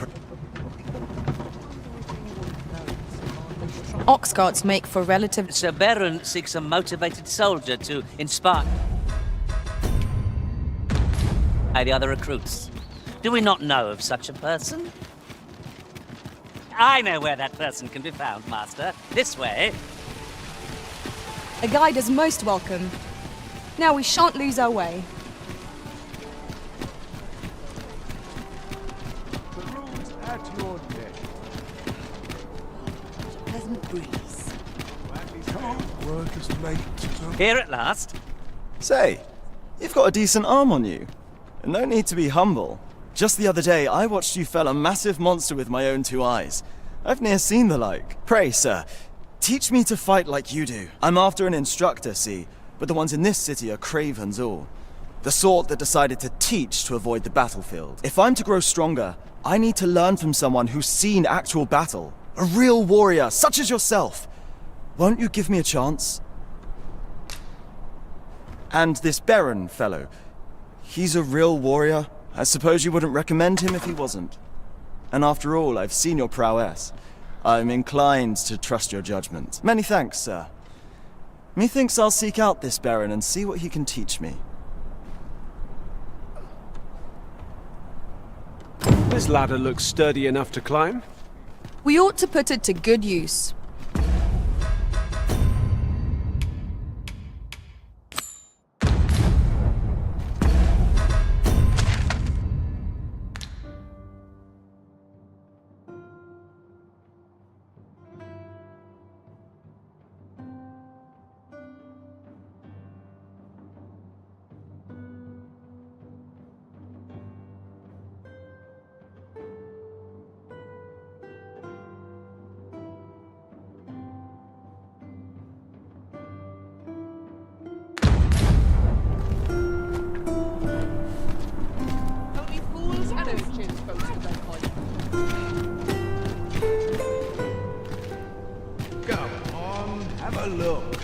Ox carts make for relative... Sir Baron seeks a motivated soldier to inspire the other recruits. Do we not know of such a person? I know where that person can be found, Master. This way. A guide is most welcome. Now we shan't lose our way. At your deck. Pleasant breeze. Work is late. Here at last. Say, you've got a decent arm on you. And no need to be humble. Just the other day, I watched you fell a massive monster with my own 2 eyes. I've ne'er seen the like. Pray, sir, teach me to fight like you do. I'm after an instructor, see, but the ones in this city are cravens all. The sort that decided to teach to avoid the battlefield. If I'm to grow stronger, I need to learn from someone who's seen actual battle. A real warrior, such as yourself. Won't you give me a chance? And this Baron fellow, he's a real warrior? I suppose you wouldn't recommend him if he wasn't. And after all, I've seen your prowess. I'm inclined to trust your judgment. Many thanks, sir. Methinks I'll seek out this Baron and see what he can teach me. This ladder looks sturdy enough to climb. We ought to put it to good use. Go on, have a look.